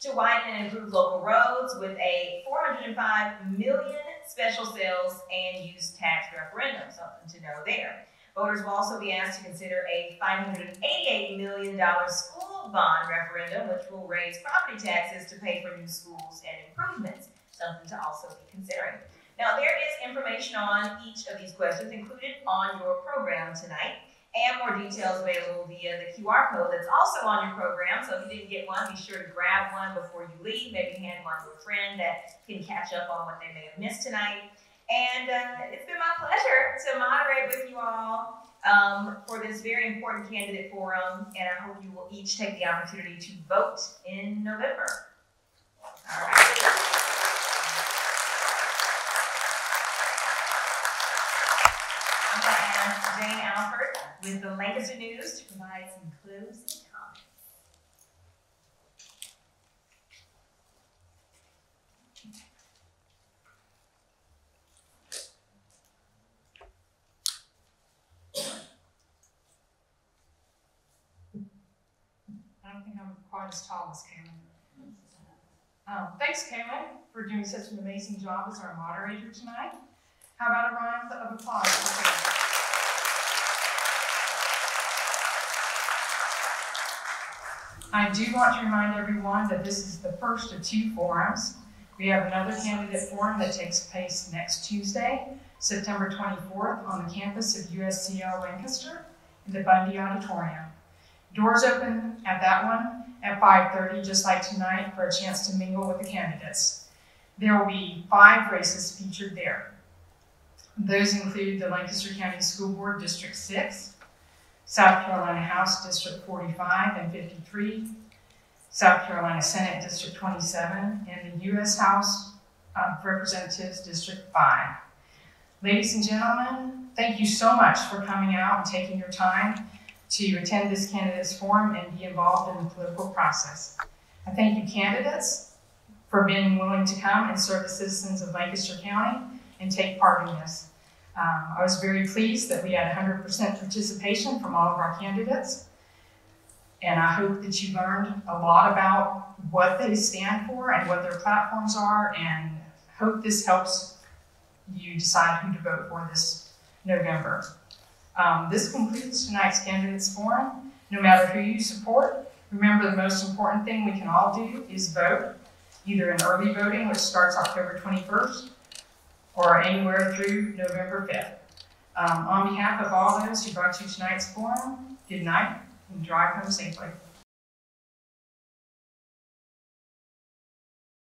to widen and improve local roads with a $405 million special sales and use tax referendum, something to know there. Voters will also be asked to consider a $588 million school bond referendum, which will raise property taxes to pay for new schools and improvements, something to also be considering. Now, there is information on each of these questions included on your program tonight, and more details available via the QR code that's also on your program. So if you didn't get one, be sure to grab one before you leave. Maybe hand one to a friend that can catch up on what they may have missed tonight. And it's been my pleasure to moderate with you all for this very important candidate forum, and I hope you will each take the opportunity to vote in November. All right. I'm going to ask Jane Alford with the Lancaster News to provide some closing comments. I don't think I'm quite as tall as Kaylin. Thanks, Kaylin, for doing such an amazing job as our moderator tonight. How about a round of applause for Kaylin? I do want to remind everyone that this is the first of 2 forums. We have another candidate forum that takes place next Tuesday, September 24th, on the campus of USCL Lancaster in the Bundy Auditorium. Doors open at that one at 5:30, just like tonight, for a chance to mingle with the candidates. There will be 5 races featured there. Those include the Lancaster County School Board District 6, South Carolina House District 45 and 53, South Carolina Senate District 27, and the U.S. House of Representatives District 5. Ladies and gentlemen, thank you so much for coming out and taking your time to attend this candidates forum and be involved in the political process. I thank you candidates for being willing to come and serve the citizens of Lancaster County and take part in this. I was very pleased that we had 100% participation from all of our candidates, and I hope that you learned a lot about what they stand for and what their platforms are, and hope this helps you decide who to vote for this November. This concludes tonight's candidates forum. No matter who you support, remember the most important thing we can all do is vote, either in early voting, which starts October 21st, or anywhere through November 5th. On behalf of all those who brought you tonight's forum, good night and drive home safely.